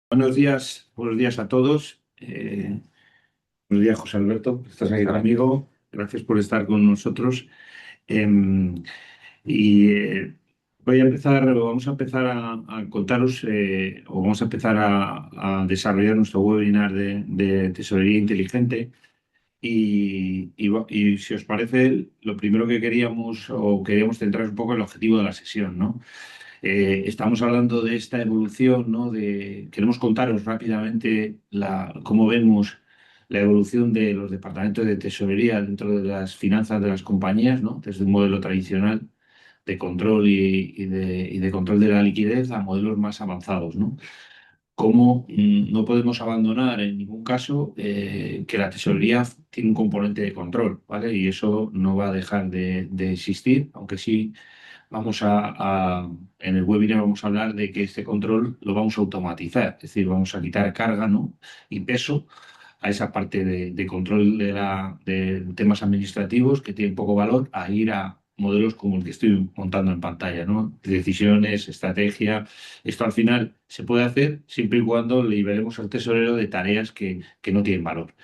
Buenos días a todos. Buenos días, José Alberto, que estás aquí conmigo. Gracias por estar con nosotros. Em, y vamos a empezar a contaros, o vamos a empezar a desarrollar nuestro webinar de tesorería inteligente. Y si os parece, lo primero que queríamos centrar un poco en el objetivo de la sesión, ¿no? Estamos hablando de esta evolución, ¿no? Queremos contaros rápidamente cómo vemos la evolución de los departamentos de tesorería dentro de las finanzas de las compañías, ¿no? Desde un modelo tradicional de control y de control de la liquidez a modelos más avanzados, ¿no? Cómo no podemos abandonar en ningún caso que la tesorería tiene un componente de control, ¿vale? Y eso no va a dejar de existir, aunque sí. En el webinar vamos a hablar de que este control lo vamos a automatizar, es decir, vamos a quitar carga, ¿no? y peso a esa parte de control de temas administrativos que tienen poco valor, a ir a modelos como el que estoy montando en pantalla, ¿no? Decisiones, estrategia. Esto al final se puede hacer siempre y cuando liberemos al tesorero de tareas que no tienen valor.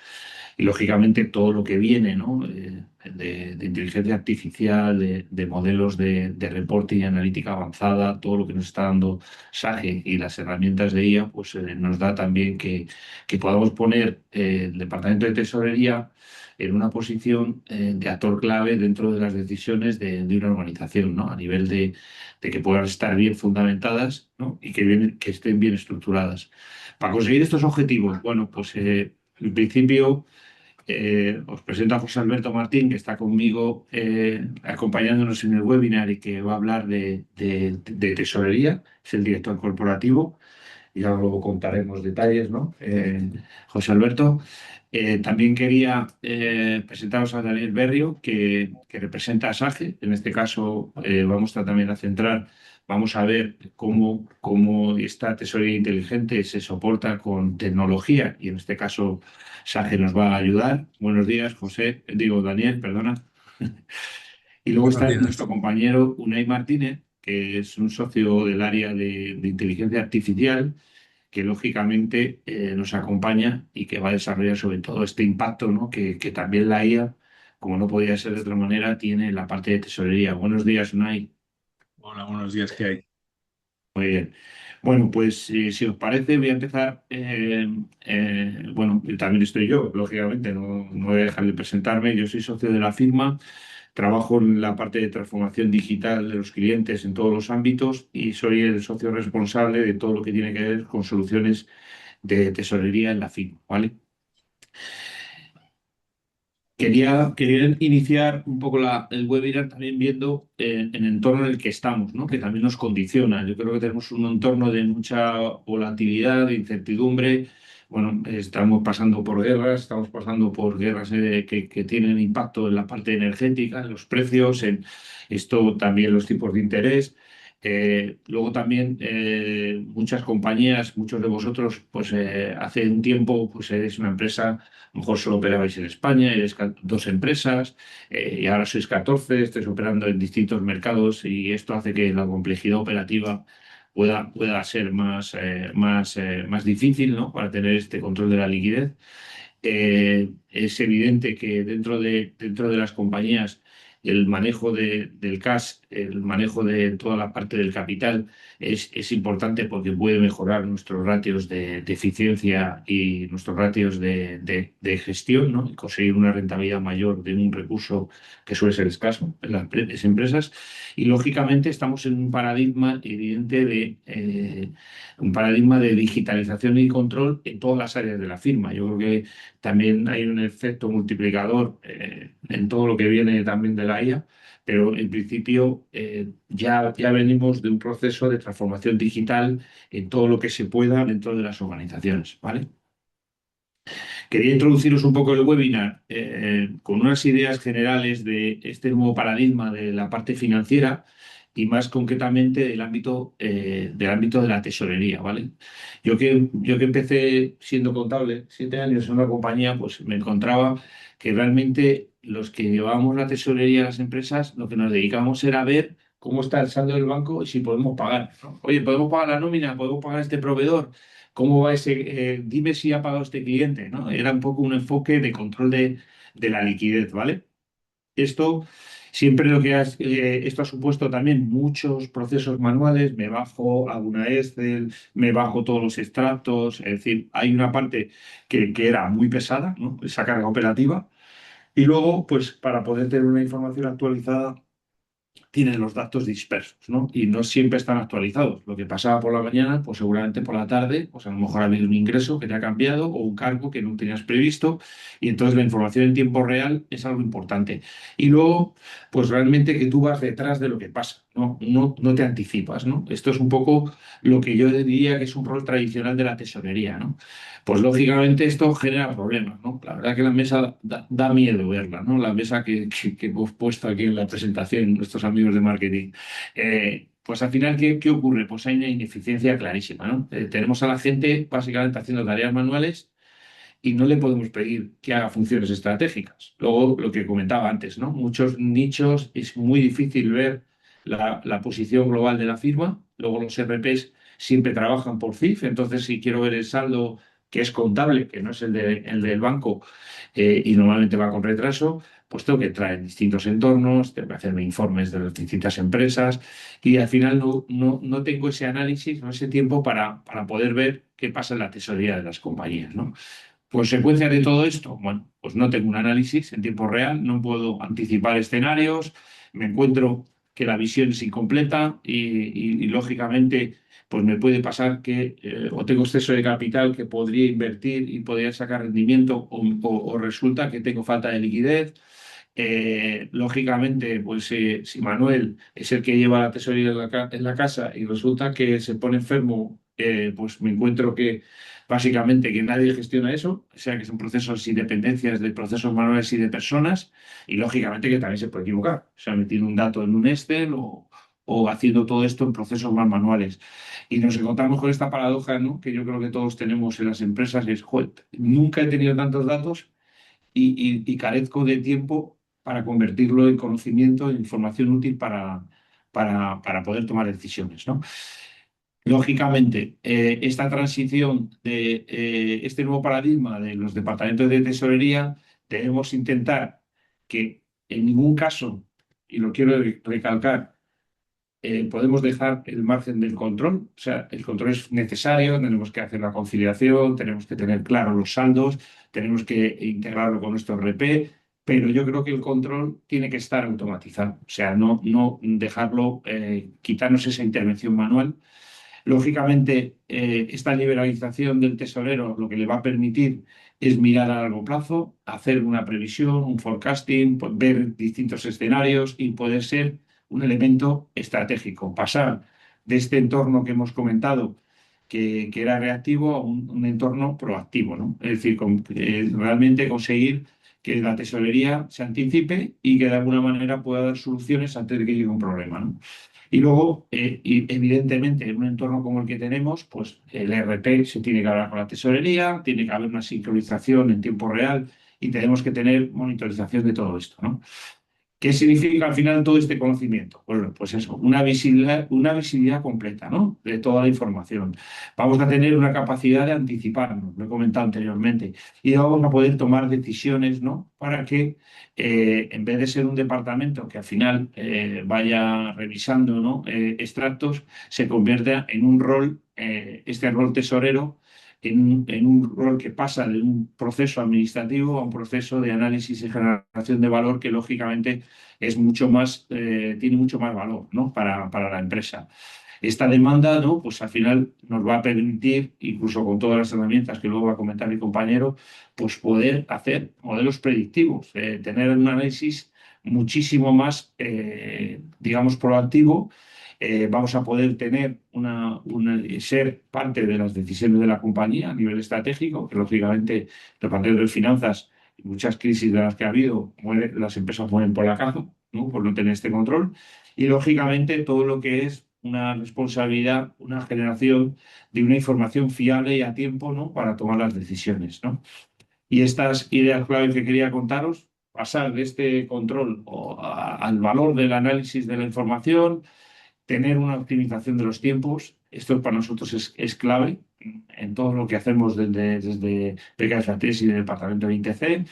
Y lógicamente todo lo que viene, ¿no? De inteligencia artificial, de modelos de reporte y analítica avanzada, todo lo que nos está dando SAGE y las herramientas de IA, pues nos da también que podamos poner el Departamento de Tesorería en una posición de actor clave dentro de las decisiones de una organización, ¿no? A nivel de que puedan estar bien fundamentadas, ¿no? y que estén bien estructuradas. Para conseguir estos objetivos, bueno, pues en principio os presento a José Alberto Martín, que está conmigo acompañándonos en el webinar y que va a hablar de tesorería. Es el director corporativo. Ya luego contaremos detalles, ¿no? José Alberto. También quería presentaros a Daniel Berrio, que representa a SAGE. En este caso, también a centrar, vamos a ver cómo esta tesorería inteligente se soporta con tecnología, y en este caso, SAGE nos va a ayudar. Buenos días, Daniel, perdona. Y luego Buenos está días. nuestro compañero Unai Martínez, que es un socio del área de inteligencia artificial, que lógicamente nos acompaña y que va a desarrollar sobre todo este impacto, ¿no? que también la IA, como no podía ser de otra manera, tiene en la parte de tesorería. Buenos días, Unai. Hola, buenos días, ¿qué hay? Muy bien. Bueno, pues si os parece, voy a empezar. Bueno, y también estoy yo, lógicamente, no voy a dejar de presentarme. Yo soy socio de la firma. Trabajo en la parte de transformación digital de los clientes en todos los ámbitos y soy el socio responsable de todo lo que tiene que ver con soluciones de tesorería en la firma, ¿vale? Quería iniciar un poco el webinar también viendo el entorno en el que estamos, ¿no? Que también nos condiciona. Yo creo que tenemos un entorno de mucha volatilidad, de incertidumbre. Bueno, estamos pasando por guerras, estamos pasando por guerras que tienen impacto en la parte energética, en los precios, en esto también los tipos de interés. Luego también muchas compañías, muchos de vosotros, pues hace un tiempo, pues eres una empresa, a lo mejor solo operabais en España, eres dos empresas, y ahora sois 14, estáis operando en distintos mercados, y esto hace que la complejidad operativa pueda ser más difícil, ¿no? Para tener este control de la liquidez. Es evidente que dentro de las compañías el manejo del cash, el manejo de toda la parte del capital es importante porque puede mejorar nuestros ratios de eficiencia y nuestros ratios de gestión, ¿no? Y conseguir una rentabilidad mayor de un recurso que suele ser escaso en las empresas. Y lógicamente estamos en un paradigma evidente un paradigma de digitalización y control en todas las áreas de la firma. Yo creo que también hay un efecto multiplicador en todo lo que viene también de la IA, pero en principio ya venimos de un proceso de transformación digital en todo lo que se pueda dentro de las organizaciones, ¿vale? Quería introduciros un poco el webinar con unas ideas generales de este nuevo paradigma de la parte financiera y más concretamente del ámbito de la tesorería, ¿vale? Yo que empecé siendo contable, 7 años en una compañía, pues me encontraba que realmente los que llevábamos la tesorería a las empresas, lo que nos dedicábamos era a ver cómo está el saldo del banco y si podemos pagar, ¿no? Oye, ¿podemos pagar la nómina? ¿Podemos pagar este proveedor? ¿Cómo va dime si ha pagado este cliente, ¿no? Era un poco un enfoque de control de la liquidez, ¿vale? Esto siempre esto ha supuesto también muchos procesos manuales. Me bajo a una Excel, me bajo todos los extractos. Es decir, hay una parte que era muy pesada, ¿no? Esa carga operativa. Y luego, pues para poder tener una información actualizada tienen los datos dispersos, ¿no? Y no siempre están actualizados. Lo que pasaba por la mañana, pues seguramente por la tarde, pues a lo mejor ha habido un ingreso que te ha cambiado o un cargo que no tenías previsto, y entonces la información en tiempo real es algo importante. Y luego, pues realmente que tú vas detrás de lo que pasa, ¿no? No te anticipas, ¿no? Esto es un poco lo que yo diría que es un rol tradicional de la tesorería, ¿no? Pues lógicamente esto genera problemas, ¿no? La verdad que la mesa da miedo verla, ¿no? La mesa que hemos puesto aquí en la presentación, nuestros amigos de marketing. Pues al final, ¿qué ocurre? Pues hay una ineficiencia clarísima, ¿no? Tenemos a la gente básicamente haciendo tareas manuales y no le podemos pedir que haga funciones estratégicas. Luego, lo que comentaba antes, ¿no? Muchos nichos es muy difícil ver la posición global de la firma. Luego los RPs siempre trabajan por CIF, entonces si quiero ver el saldo que es contable, que no es el del banco, y normalmente va con retraso, pues tengo que traer distintos entornos, tengo que hacerme informes de las distintas empresas y al final no tengo ese análisis, no ese tiempo para poder ver qué pasa en la tesorería de las compañías, ¿no? Consecuencia de todo esto, bueno, pues no tengo un análisis en tiempo real, no puedo anticipar escenarios, me encuentro que la visión es incompleta y, lógicamente pues me puede pasar que o tengo exceso de capital que podría invertir y podría sacar rendimiento o resulta que tengo falta de liquidez. Lógicamente, pues si Manuel es el que lleva la tesorería en la casa y resulta que se pone enfermo, pues me encuentro que básicamente que nadie gestiona eso, o sea que son procesos y dependencias de procesos manuales y de personas, y lógicamente que también se puede equivocar, o sea, metiendo un dato en un Excel o haciendo todo esto en procesos más manuales. Y nos encontramos con esta paradoja, ¿no? Que yo creo que todos tenemos en las empresas, es, "Joder, nunca he tenido tantos datos y carezco de tiempo para convertirlo en conocimiento, en información útil para poder tomar decisiones, ¿no? Lógicamente, esta transición de este nuevo paradigma de los departamentos de tesorería, debemos intentar que en ningún caso, y lo quiero recalcar, podemos dejar el margen del control. O sea, el control es necesario, tenemos que hacer la conciliación, tenemos que tener claros los saldos, tenemos que integrarlo con nuestro RP, pero yo creo que el control tiene que estar automatizado. O sea, no dejarlo, quitarnos esa intervención manual. Lógicamente, esta liberalización del tesorero lo que le va a permitir es mirar a largo plazo, hacer una previsión, un forecasting, pues, ver distintos escenarios y poder ser un elemento estratégico. Pasar de este entorno que hemos comentado, que era reactivo, a un entorno proactivo, ¿no? Es decir, realmente conseguir que la tesorería se anticipe y que de alguna manera pueda dar soluciones antes de que llegue un problema, ¿no? Y luego, evidentemente, en un entorno como el que tenemos, pues el ERP se tiene que hablar con la tesorería, tiene que haber una sincronización en tiempo real y tenemos que tener monitorización de todo esto, ¿no? ¿Qué significa al final todo este conocimiento? Pues eso, una visibilidad completa, ¿no? De toda la información. Vamos a tener una capacidad de anticiparnos, lo he comentado anteriormente, y vamos a poder tomar decisiones, ¿no? Para que en vez de ser un departamento que al final vaya revisando, ¿no? Extractos, se convierta en un rol, este rol tesorero en un rol que pasa de un proceso administrativo a un proceso de análisis y generación de valor que lógicamente es mucho más, tiene mucho más valor, ¿no? para la empresa. Esta demanda, ¿no? Pues al final nos va a permitir, incluso con todas las herramientas que luego va a comentar mi compañero, pues poder hacer modelos predictivos, tener un análisis muchísimo más, digamos, proactivo. Vamos a poder tener ser parte de las decisiones de la compañía a nivel estratégico, que lógicamente dependiendo de finanzas, muchas crisis de las que ha habido, las empresas mueren por la caja, ¿no? Por no tener este control. Y lógicamente todo lo que es una responsabilidad, una generación de una información fiable y a tiempo, ¿no? Para tomar las decisiones, ¿no? Y estas ideas clave que quería contaros, pasar de este control al valor del análisis de la información, tener una optimización de los tiempos Esto para nosotros es clave en todo lo que hacemos desde PKFATES y el departamento de INTC.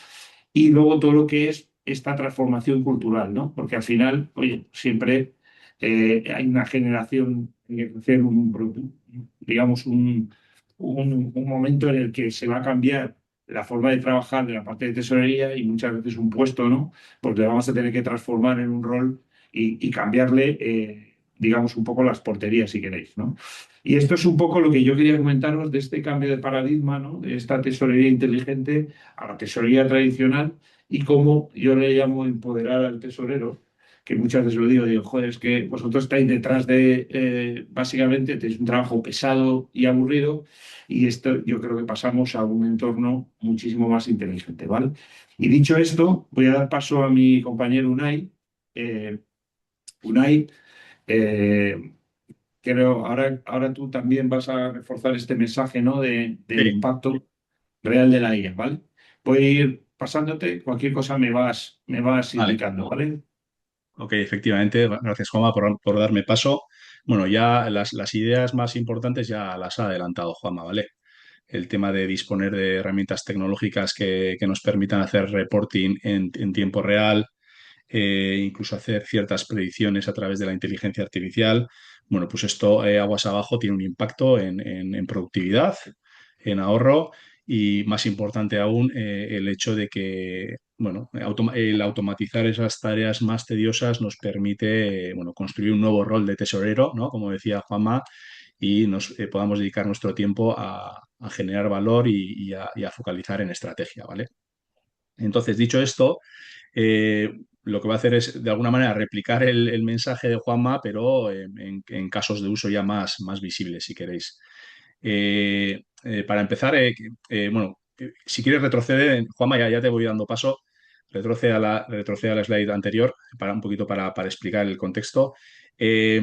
Y luego todo lo que es esta transformación cultural, ¿no? Porque al final, oye, siempre hay una generación, tiene que hacer digamos, un momento en el que se va a cambiar la forma de trabajar de la parte de tesorería y muchas veces un puesto, ¿no? Porque le vamos a tener que transformar en un rol y cambiarle, digamos, un poco las porterías, si queréis, ¿no? Y esto es un poco lo que yo quería comentaros de este cambio de paradigma, ¿no? De esta tesorería inteligente a la tesorería tradicional y cómo yo le llamo empoderar al tesorero, que muchas veces lo digo, joder, es que vosotros estáis detrás de, básicamente, tenéis un trabajo pesado y aburrido y esto yo creo que pasamos a un entorno muchísimo más inteligente, ¿vale? Y dicho esto, voy a dar paso a mi compañero Unai. Eh, Unai, eh, creo, ahora tú también vas a reforzar este mensaje, ¿no? Del Sí, impacto real de la IA, ¿vale? Voy a ir pasándote, cualquier cosa me vas vale. indicando, ¿vale? Ok, efectivamente. Gracias, Juanma, por darme paso. Bueno, ya las ideas más importantes ya las ha adelantado Juanma, ¿vale? El tema de disponer de herramientas tecnológicas que nos permitan hacer reporting en tiempo real, incluso hacer ciertas predicciones a través de la inteligencia artificial. Bueno, pues esto, aguas abajo, tiene un impacto en productividad, en ahorro y, más importante aún, el hecho de que, bueno, el automatizar esas tareas más tediosas nos permite, bueno, construir un nuevo rol de tesorero, ¿no? Como decía Juanma, y nos podamos dedicar nuestro tiempo a generar valor y a focalizar en estrategia, ¿vale? Entonces, dicho esto, eh, lo que va a hacer es, de alguna manera, replicar el mensaje de Juanma, pero en casos de uso ya más visibles, si queréis. Para empezar, bueno, si quieres retroceder, Juanma, ya te voy dando paso. Retrocede a la slide anterior para un poquito para explicar el contexto. Eh,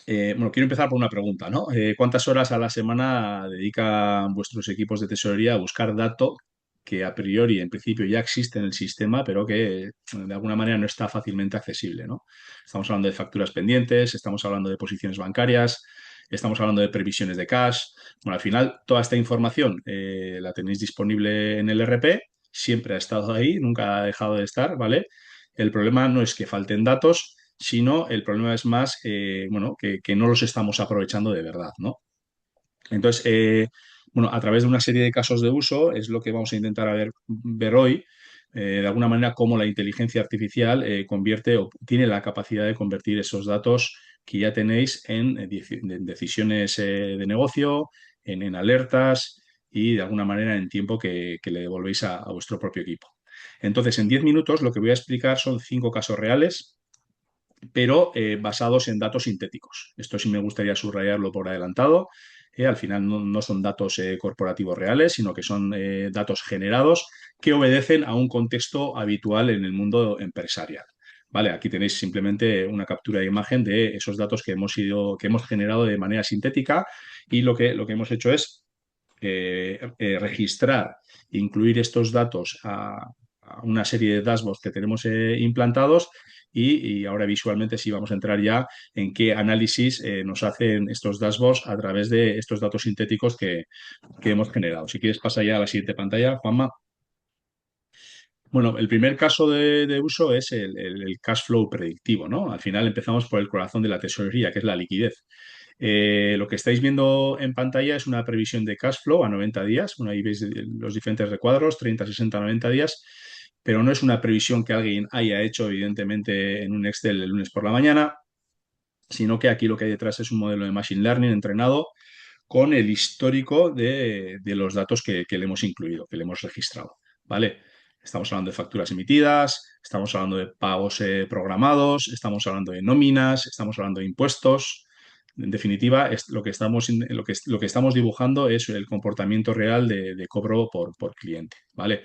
bueno, quiero empezar por una pregunta, ¿no? ¿Cuántas horas a la semana dedican vuestros equipos de tesorería a buscar datos que a priori, en principio, ya existe en el sistema, pero que de alguna manera no está fácilmente accesible, ¿no? Estamos hablando de facturas pendientes, estamos hablando de posiciones bancarias, estamos hablando de previsiones de cash. Bueno, al final, toda esta información la tenéis disponible en el RP, siempre ha estado ahí, nunca ha dejado de estar, ¿vale? El problema no es que falten datos, sino el problema es más, bueno, que no los estamos aprovechando de verdad, ¿no? Entonces, bueno, a través de una serie de casos de uso es lo que vamos a intentar ver hoy, de alguna manera, cómo la inteligencia artificial convierte o tiene la capacidad de convertir esos datos que ya tenéis en decisiones de negocio, en alertas y, de alguna manera, en tiempo que le devolvéis a vuestro propio equipo. Entonces, en 10 minutos lo que voy a explicar son 5 casos reales, pero basados en datos sintéticos. Esto sí me gustaría subrayarlo por adelantado. Al final no son datos corporativos reales, sino que son datos generados que obedecen a un contexto habitual en el mundo empresarial. Vale, aquí tenéis simplemente una captura de imagen de esos datos que hemos generado de manera sintética, y lo que hemos hecho es registrar, incluir estos datos a una serie de dashboards que tenemos implantados, y ahora visualmente sí vamos a entrar ya en qué análisis nos hacen estos dashboards a través de estos datos sintéticos que hemos generado. Si quieres, pasa ya a la siguiente pantalla, Juanma. Bueno, el primer caso de uso es el cash flow predictivo, ¿no? Al final empezamos por el corazón de la tesorería, que es la liquidez. Lo que estáis viendo en pantalla es una previsión de cash flow a 90 días. Bueno, ahí veis los diferentes recuadros, 30, 60, 90 días, pero no es una previsión que alguien haya hecho, evidentemente, en un Excel el lunes por la mañana, sino que aquí lo que hay detrás es un modelo de Machine Learning entrenado con el histórico de los datos que le hemos incluido, que le hemos registrado, ¿vale? Estamos hablando de facturas emitidas, estamos hablando de pagos programados, estamos hablando de nóminas, estamos hablando de impuestos. En definitiva, lo que estamos dibujando es el comportamiento real de cobro por cliente, ¿vale?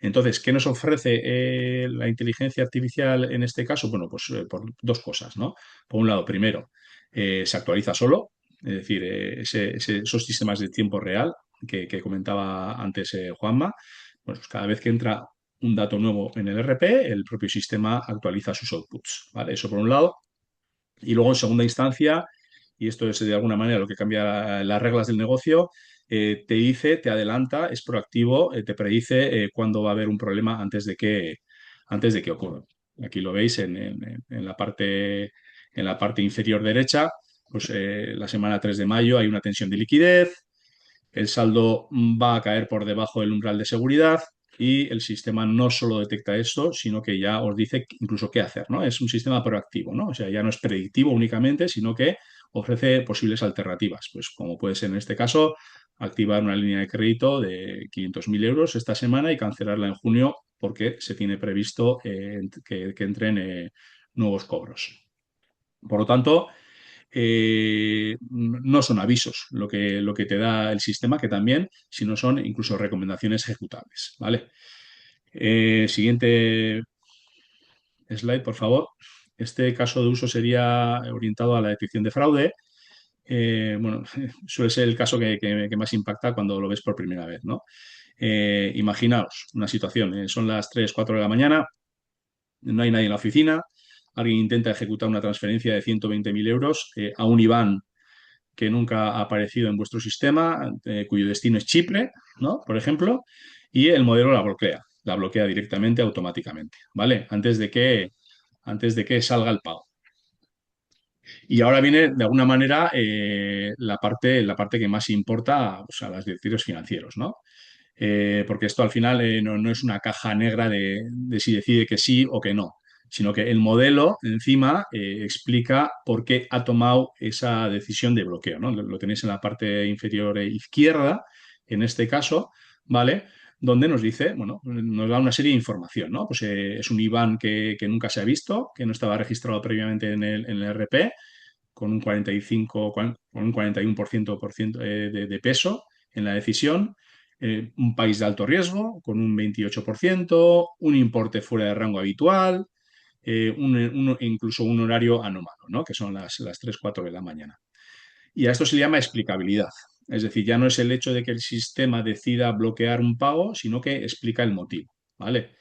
Entonces, ¿qué nos ofrece la inteligencia artificial en este caso? Bueno, pues por dos cosas, ¿no? Por un lado, primero, se actualiza solo, es decir, esos sistemas de tiempo real que comentaba antes Juanma. Bueno, pues cada vez que entra un dato nuevo en el RP, el propio sistema actualiza sus outputs, ¿vale? Eso por un lado. Y luego, en segunda instancia, y esto es de alguna manera lo que cambia las reglas del negocio, te dice, te adelanta, es proactivo, te predice cuándo va a haber un problema antes de que ocurra. Aquí lo veis en la parte inferior derecha, pues la semana 3 de mayo hay una tensión de liquidez, el saldo va a caer por debajo del umbral de seguridad y el sistema no solo detecta esto, sino que ya os dice incluso qué hacer, ¿no? Es un sistema proactivo, ¿no? O sea, ya no es predictivo únicamente, sino que ofrece posibles alternativas, pues como puede ser en este caso activar una línea de crédito de 500.000 euros esta semana y cancelarla en junio porque se tiene previsto que entren nuevos cobros. Por lo tanto, no son avisos lo que te da el sistema, que también, sino son incluso recomendaciones ejecutables, ¿vale? Siguiente slide, por favor. Este caso de uso sería orientado a la detección de fraude. Bueno, suele ser el caso que más impacta cuando lo ves por primera vez, ¿no? Imaginaos una situación, son las 3 4 de la mañana, no hay nadie en la oficina, alguien intenta ejecutar una transferencia de 120.000 euros a un IBAN que nunca ha aparecido en vuestro sistema, cuyo destino es Chipre, ¿no? Por ejemplo, y el modelo la bloquea directamente, automáticamente, ¿vale? Antes de que salga el pago. Y ahora viene, de alguna manera, la parte que más importa, pues, a los directorios financieros, ¿no? Porque esto al final no es una caja negra de si decide que sí o que no, sino que el modelo encima explica por qué ha tomado esa decisión de bloqueo, ¿no? Lo tenéis en la parte inferior izquierda, en este caso, ¿vale? Donde nos dice, bueno, nos da una serie de información, ¿no? Pues es un IBAN que nunca se ha visto, que no estaba registrado previamente en el RP, con un 45, con un 41% de peso en la decisión, un país de alto riesgo con un 28%, un importe fuera de rango habitual, incluso un horario anómalo, ¿no? Que son las 3 4 de la mañana. Y a esto se le llama explicabilidad. Es decir, ya no es el hecho de que el sistema decida bloquear un pago, sino que explica el motivo, ¿vale?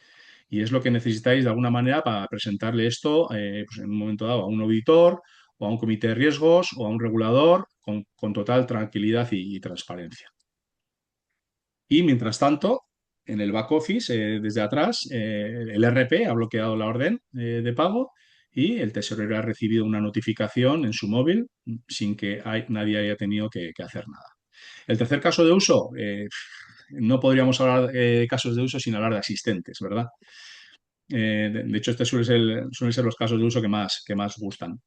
Y es lo que necesitáis de alguna manera para presentarle esto pues en un momento dado a un auditor o a un comité de riesgos o a un regulador con total tranquilidad y transparencia. Y mientras tanto, en el back office, desde atrás, el RP ha bloqueado la orden de pago y el tesorero ha recibido una notificación en su móvil sin que nadie haya tenido que hacer nada. El tercer caso de uso, no podríamos hablar de casos de uso sin hablar de asistentes, ¿verdad? De hecho, este suelen ser los casos de uso que más gustan.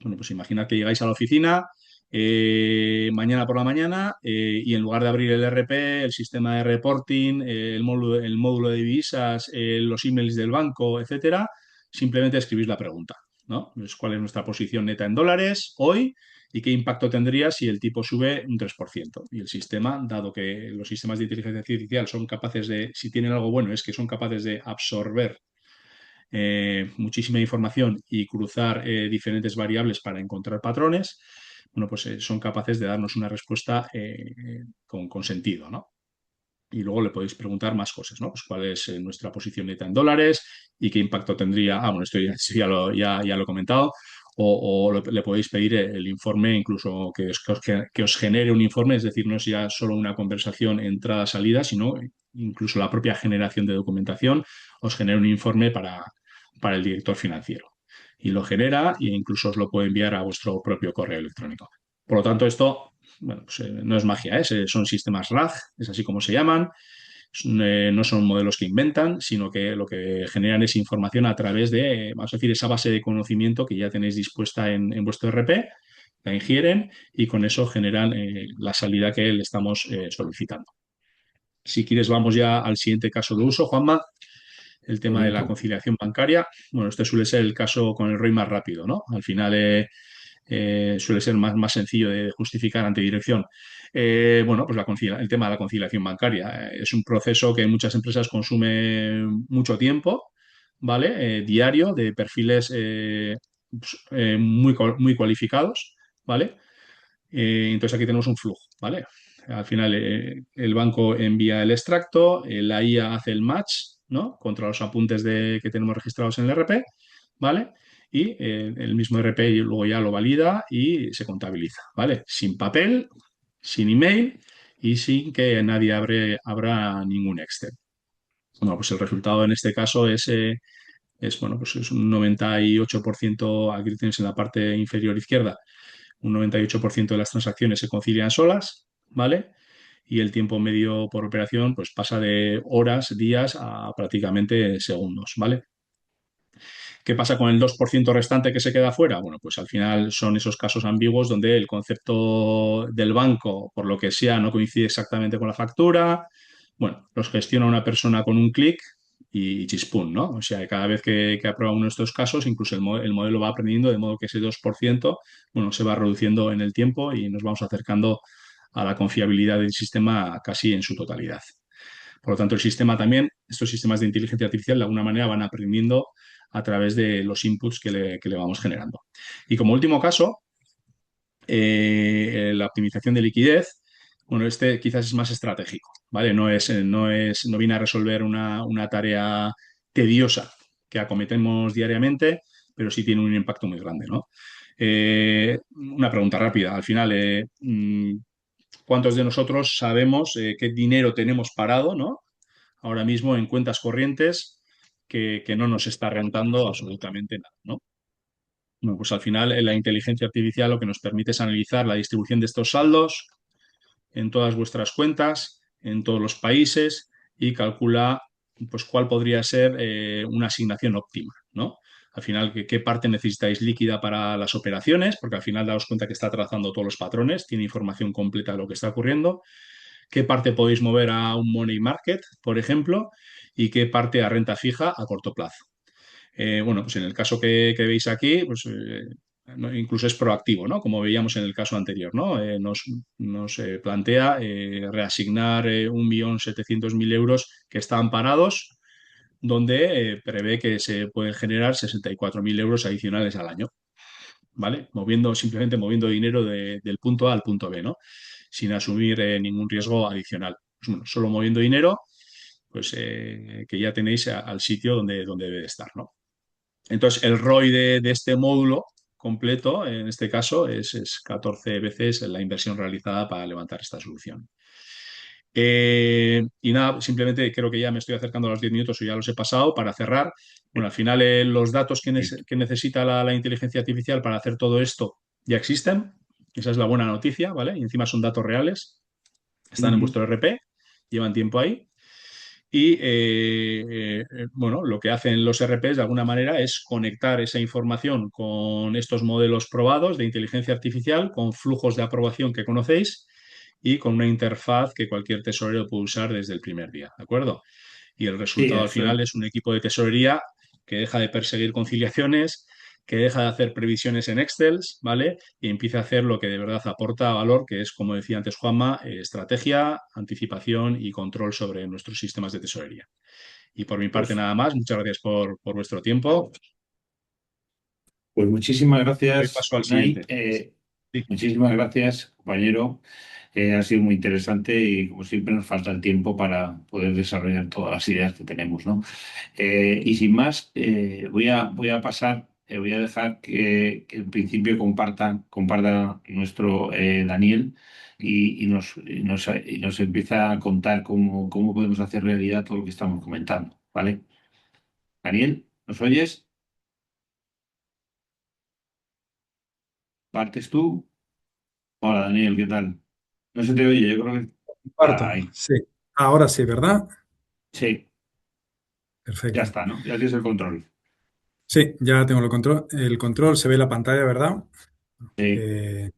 Bueno, pues imagina que llegáis a la oficina mañana por la mañana y en lugar de abrir el RP, el sistema de reporting, el módulo de divisas, los emails del banco, etcétera, simplemente escribís la pregunta, ¿no? Pues, ¿cuál es nuestra posición neta en dólares hoy y qué impacto tendría si el tipo sube un 3%? Y el sistema, dado que los sistemas de inteligencia artificial son capaces de, si tienen algo bueno, es que son capaces de absorber muchísima información y cruzar diferentes variables para encontrar patrones, bueno, pues son capaces de darnos una respuesta con sentido, ¿no? Y luego le podéis preguntar más cosas, ¿no? Pues cuál es nuestra posición neta en dólares y qué impacto tendría. Ah, bueno, esto ya lo he comentado. Le podéis pedir el informe, incluso que os genere un informe, es decir, no es ya solo una conversación entrada-salida, sino incluso la propia generación de documentación os genera un informe para el director financiero. Y lo genera e incluso os lo puede enviar a vuestro propio correo electrónico. Por lo tanto, esto bueno, pues, no es magia, son sistemas RAG, es así como se llaman. No son modelos que inventan, sino que lo que generan es información a través de, vamos a decir, esa base de conocimiento que ya tenéis dispuesta en vuestro RP, la ingieren y con eso generan la salida que le estamos solicitando. Si quieres, vamos ya al siguiente caso de uso, Juanma, el tema de la Correcto. conciliación bancaria. Bueno, este suele ser el caso con el ROI más rápido, ¿no? Al final suele ser más sencillo de justificar ante dirección. Bueno, pues el tema de la conciliación bancaria es un proceso que en muchas empresas consume mucho tiempo, ¿vale? Diario, de perfiles pues, muy cualificados, ¿vale? Entonces aquí tenemos un flujo, ¿vale? Al final el banco envía el extracto, la IA hace el match, ¿no? Contra los apuntes que tenemos registrados en el RP, ¿vale? y el mismo RP luego ya lo valida y se contabiliza, ¿vale? Sin papel, sin email y sin que nadie abra ningún Excel. Bueno, pues el resultado en este caso bueno, pues es un 98%, aquí tienes en la parte inferior izquierda, un 98% de las transacciones se concilian solas, ¿vale? Y el tiempo medio por operación pues pasa de horas, días a prácticamente segundos, ¿vale? ¿Qué pasa con el 2% restante que se queda fuera? Bueno, pues al final son esos casos ambiguos donde el concepto del banco, por lo que sea, no coincide exactamente con la factura. Bueno, los gestiona una persona con un clic y chispún, ¿no? O sea, cada vez que aprueba uno de estos casos, incluso el modelo va aprendiendo, de modo que ese 2%, bueno, se va reduciendo en el tiempo y nos vamos acercando a la confiabilidad del sistema casi en su totalidad. Por lo tanto, el sistema también, estos sistemas de inteligencia artificial, de alguna manera van aprendiendo a través de los inputs que le vamos generando. Y como último caso, la optimización de liquidez, bueno, este quizás es más estratégico, ¿vale? No viene a resolver una tarea tediosa que acometemos diariamente, pero sí tiene un impacto muy grande, ¿no? Una pregunta rápida. Al final, ¿cuántos de nosotros sabemos qué dinero tenemos parado, ¿no? Ahora mismo en cuentas corrientes que no nos está rentando absolutamente nada, ¿no? Bueno, pues al final la inteligencia artificial lo que nos permite es analizar la distribución de estos saldos en todas vuestras cuentas, en todos los países y calcula pues cuál podría ser una asignación óptima, ¿no? Al final, ¿qué parte necesitáis líquida para las operaciones? Porque al final daos cuenta que está trazando todos los patrones, tiene información completa de lo que está ocurriendo. ¿Qué parte podéis mover a un money market, por ejemplo? Y qué parte a renta fija a corto plazo. Bueno, pues en el caso que veis aquí, pues incluso es proactivo, ¿no? Como veíamos en el caso anterior, ¿no? Nos plantea reasignar 1.700.000 euros que están parados, donde prevé que se pueden generar 64.000 euros adicionales al año, ¿vale? Simplemente moviendo dinero del punto A al punto B, ¿no? Sin asumir ningún riesgo adicional. Pues bueno, solo moviendo dinero, pues que ya tenéis al sitio donde debe de estar, ¿no? Entonces, el ROI de este módulo completo, en este caso, es 14 veces la inversión realizada para levantar esta solución. Y nada, simplemente creo que ya me estoy acercando a los 10 minutos o ya los he pasado para cerrar. Bueno, al final los datos que necesita la inteligencia artificial para hacer todo esto ya existen. Esa es la buena noticia, ¿vale? Y encima son datos reales, están en Ujú. vuestro RP, llevan tiempo ahí. Y bueno, lo que hacen los RPs de alguna manera es conectar esa información con estos modelos probados de inteligencia artificial, con flujos de aprobación que conocéis y con una interfaz que cualquier tesorero puede usar desde el primer día, ¿de acuerdo? Y el Sí, resultado al eso final es un equipo de tesorería que deja de perseguir conciliaciones, que deja de hacer previsiones en Excel, ¿vale? Y empieza a hacer lo que de verdad aporta valor, que es, como decía antes Juanma, estrategia, anticipación y control sobre nuestros sistemas de tesorería. Y por mi parte pues, nada más, muchas gracias por vuestro tiempo. pues muchísimas Doy gracias, paso al Unai. siguiente. Sí. Muchísimas gracias, compañero. Ha sido muy interesante y como siempre nos falta el tiempo para poder desarrollar todas las ideas que tenemos, ¿no? Y sin más, voy a pasar, voy a dejar que en principio comparta nuestro Daniel y nos empieza a contar cómo podemos hacer realidad todo lo que estamos comentando, ¿vale? Daniel, ¿nos oyes? ¿Partes tú? Hola, Daniel, ¿qué tal? No se te oye, yo creo que... Cuarto, Ahí. sí. Ahora sí, ¿verdad? Sí, ya Perfecto. está, ¿no? Ya tienes el control. Sí, ya tengo el control, se ve la pantalla, ¿verdad? Sí. Eh,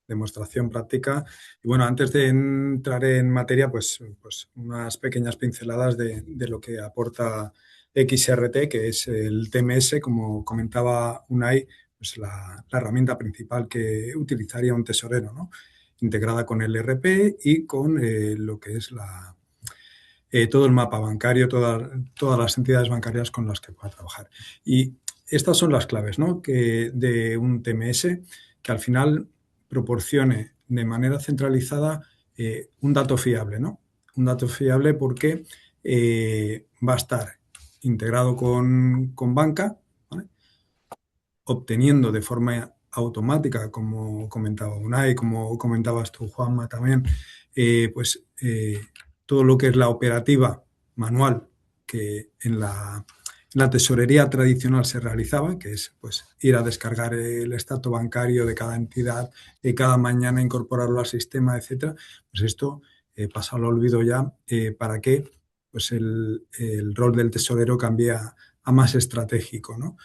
Demostración práctica. Y bueno, antes de entrar en materia, pues unas pequeñas pinceladas de lo que aporta XRT, que es el TMS, como comentaba Unai, pues la herramienta principal que utilizaría un tesorero, ¿no? Integrada con el RP y con lo que es todo el mapa bancario, todas las entidades bancarias con las que pueda trabajar. Y estas son las claves, ¿no? De un TMS que al final proporcione de manera centralizada un dato fiable, ¿no? Un dato fiable porque va a estar integrado con banca, ¿vale? obteniendo de forma automática, como comentaba Unai, como comentabas tú, Juanma, también, todo lo que es la operativa manual que en la tesorería tradicional se realizaba, que es pues, ir a descargar el extracto bancario de cada entidad, cada mañana incorporarlo al sistema, etcétera. Pues esto pasa al olvido ya para que pues el rol del tesorero cambie a más estratégico, ¿no?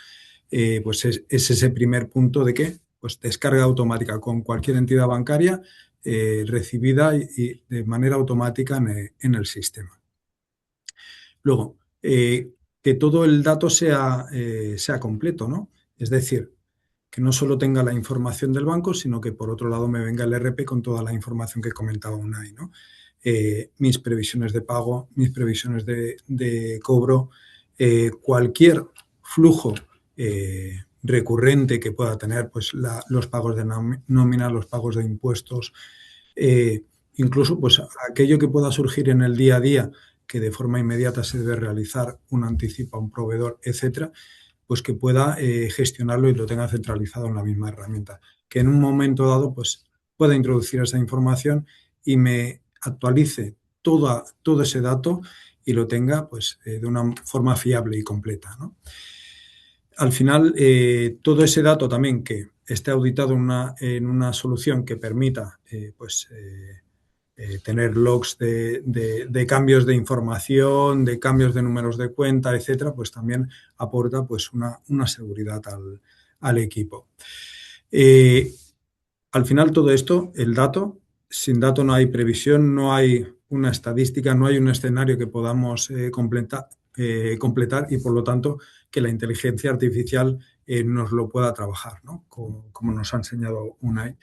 Pues es ese primer punto de que pues descarga automática con cualquier entidad bancaria recibida y de manera automática en el sistema. Luego, que todo el dato sea completo, ¿no? Es decir, que no solo tenga la información del banco, sino que por otro lado me venga el RP con toda la información que comentaba Unai, ¿no? Mis previsiones de pago, mis previsiones de cobro, cualquier flujo recurrente que pueda tener, pues los pagos de nómina, los pagos de impuestos, incluso pues aquello que pueda surgir en el día a día que de forma inmediata se debe realizar un anticipo a un proveedor, etcétera, pues que pueda gestionarlo y lo tenga centralizado en la misma herramienta. Que en un momento dado pues pueda introducir esa información y me actualice todo ese dato y lo tenga pues de una forma fiable y completa, ¿no? Al final, todo ese dato también que esté auditado en una solución que permita tener logs de cambios de información, de cambios de números de cuenta, etcétera, pues también aporta pues una seguridad al equipo. Al final todo esto, el dato, sin dato no hay previsión, no hay una estadística, no hay un escenario que podamos completar y por lo tanto que la inteligencia artificial nos lo pueda trabajar, ¿no? Como nos ha enseñado Unai.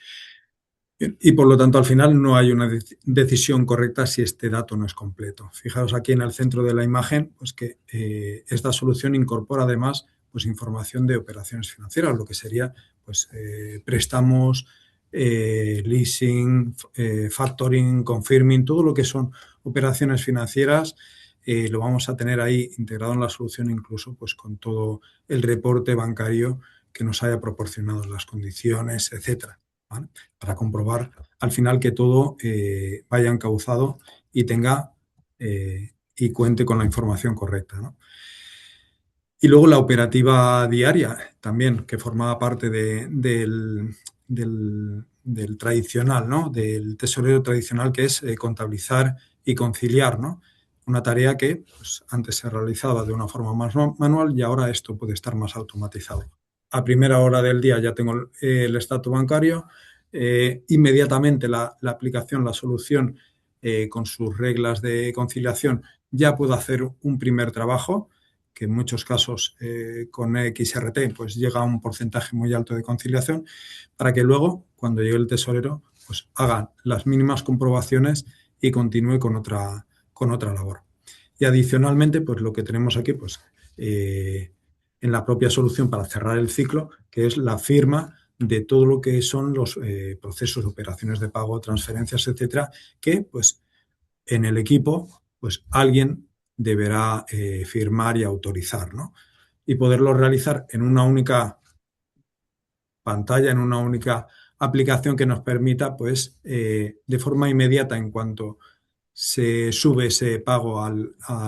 Y por lo tanto, al final no hay una decisión correcta si este dato no es completo. Fijaos aquí en el centro de la imagen, pues que esta solución incorpora además pues, información de operaciones financieras, lo que sería pues, préstamos, leasing, factoring, confirming, todo lo que son operaciones financieras, lo vamos a tener ahí integrado en la solución, incluso pues, con todo el reporte bancario que nos haya proporcionado las condiciones, etcétera. ¿Vale? Para comprobar al final que todo vaya encauzado y tenga y cuente con la información correcta, ¿no? Y luego la operativa diaria también, que formaba parte del tradicional, ¿no? Del tesorero tradicional, que es contabilizar y conciliar, ¿no? Una tarea que pues, antes se realizaba de una forma más manual y ahora esto puede estar más automatizado. A primera hora del día ya tengo el extracto bancario, inmediatamente la aplicación, la solución con sus reglas de conciliación ya puedo hacer un primer trabajo, que en muchos casos con XRT pues llega a un porcentaje muy alto de conciliación, para que luego, cuando llegue el tesorero, pues haga las mínimas comprobaciones y continúe con otra labor. Y adicionalmente, pues lo que tenemos aquí, pues en la propia solución para cerrar el ciclo, que es la firma de todo lo que son los procesos, operaciones de pago, transferencias, etcétera, que pues en el equipo pues alguien deberá firmar y autorizar, ¿no? Y poderlo realizar en una única pantalla, en una única aplicación que nos permita pues de forma inmediata, en cuanto se sube ese pago a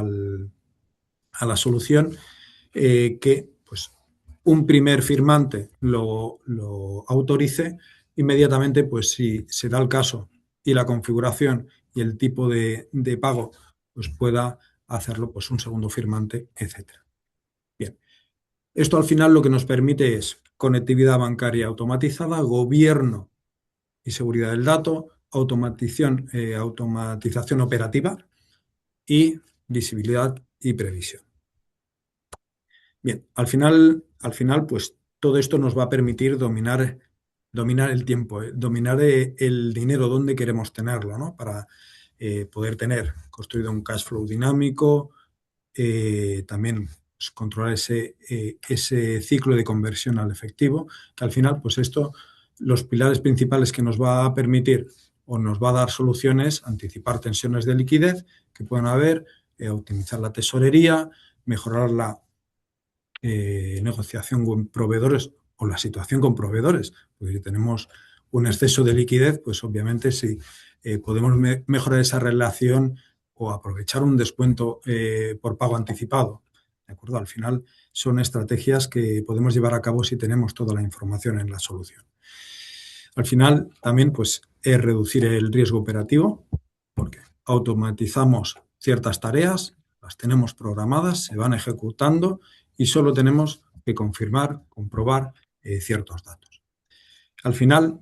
la solución, que pues un primer firmante lo autorice, inmediatamente, pues si se da el caso y la configuración y el tipo de pago, pues pueda hacerlo pues un segundo firmante, etcétera. Bien, esto al final lo que nos permite es conectividad bancaria automatizada, gobierno y seguridad del dato, automatización operativa y visibilidad y previsión. Bien, al final, pues todo esto nos va a permitir dominar el tiempo, dominar el dinero, dónde queremos tenerlo, ¿no? Para poder tener construido un cash flow dinámico, también pues, controlar ese ciclo de conversión al efectivo, que al final, pues esto, los pilares principales que nos va a permitir o nos va a dar soluciones, anticipar tensiones de liquidez que puedan haber, optimizar la tesorería, mejorar la negociación con proveedores o la situación con proveedores. Porque si tenemos un exceso de liquidez, pues obviamente si podemos mejorar esa relación o aprovechar un descuento por pago anticipado. ¿De acuerdo? Al final son estrategias que podemos llevar a cabo si tenemos toda la información en la solución. Al final también pues es reducir el riesgo operativo porque automatizamos ciertas tareas, las tenemos programadas, se van ejecutando y solo tenemos que confirmar, comprobar ciertos datos. Al final,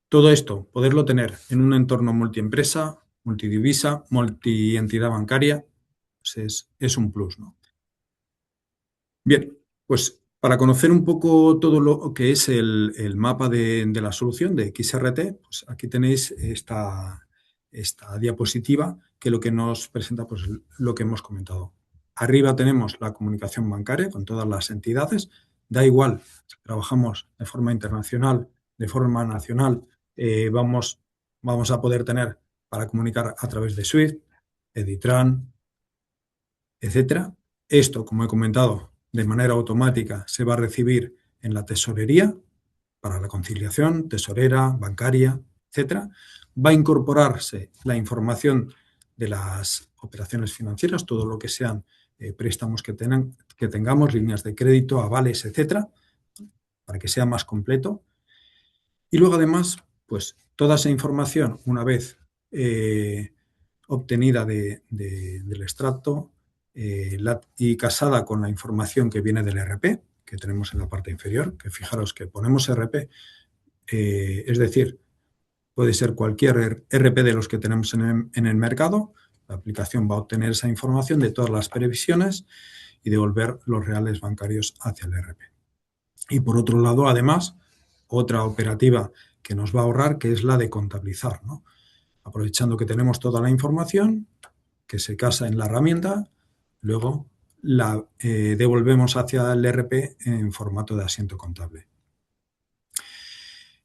todo esto, poderlo tener en un entorno multiempresa, multidivisa, multientidad bancaria, pues es un plus, ¿no? Bien, pues para conocer un poco todo lo que es el mapa de la solución de XRT, pues aquí tenéis esta diapositiva que lo que nos presenta pues lo que hemos comentado. Arriba tenemos la comunicación bancaria con todas las entidades. Da igual si trabajamos de forma internacional, de forma nacional, vamos a poder tener para comunicar a través de SWIFT, Editran, etcétera. Esto, como he comentado, de manera automática se va a recibir en la tesorería para la conciliación, tesorera, bancaria, etcétera. Va a incorporarse la información de las operaciones financieras, todo lo que sean préstamos que tengamos, líneas de crédito, avales, etcétera, para que sea más completo. Y luego, además, pues toda esa información, una vez obtenida del extracto y casada con la información que viene del RP, que tenemos en la parte inferior, que fijaros que ponemos RP, es decir, puede ser cualquier RP de los que tenemos en el mercado, la aplicación va a obtener esa información de todas las previsiones y devolver los reales bancarios hacia el RP. Y por otro lado, además, otra operativa que nos va a ahorrar, que es la de contabilizar, ¿no? Aprovechando que tenemos toda la información que se casa en la herramienta, luego la devolvemos hacia el RP en formato de asiento contable.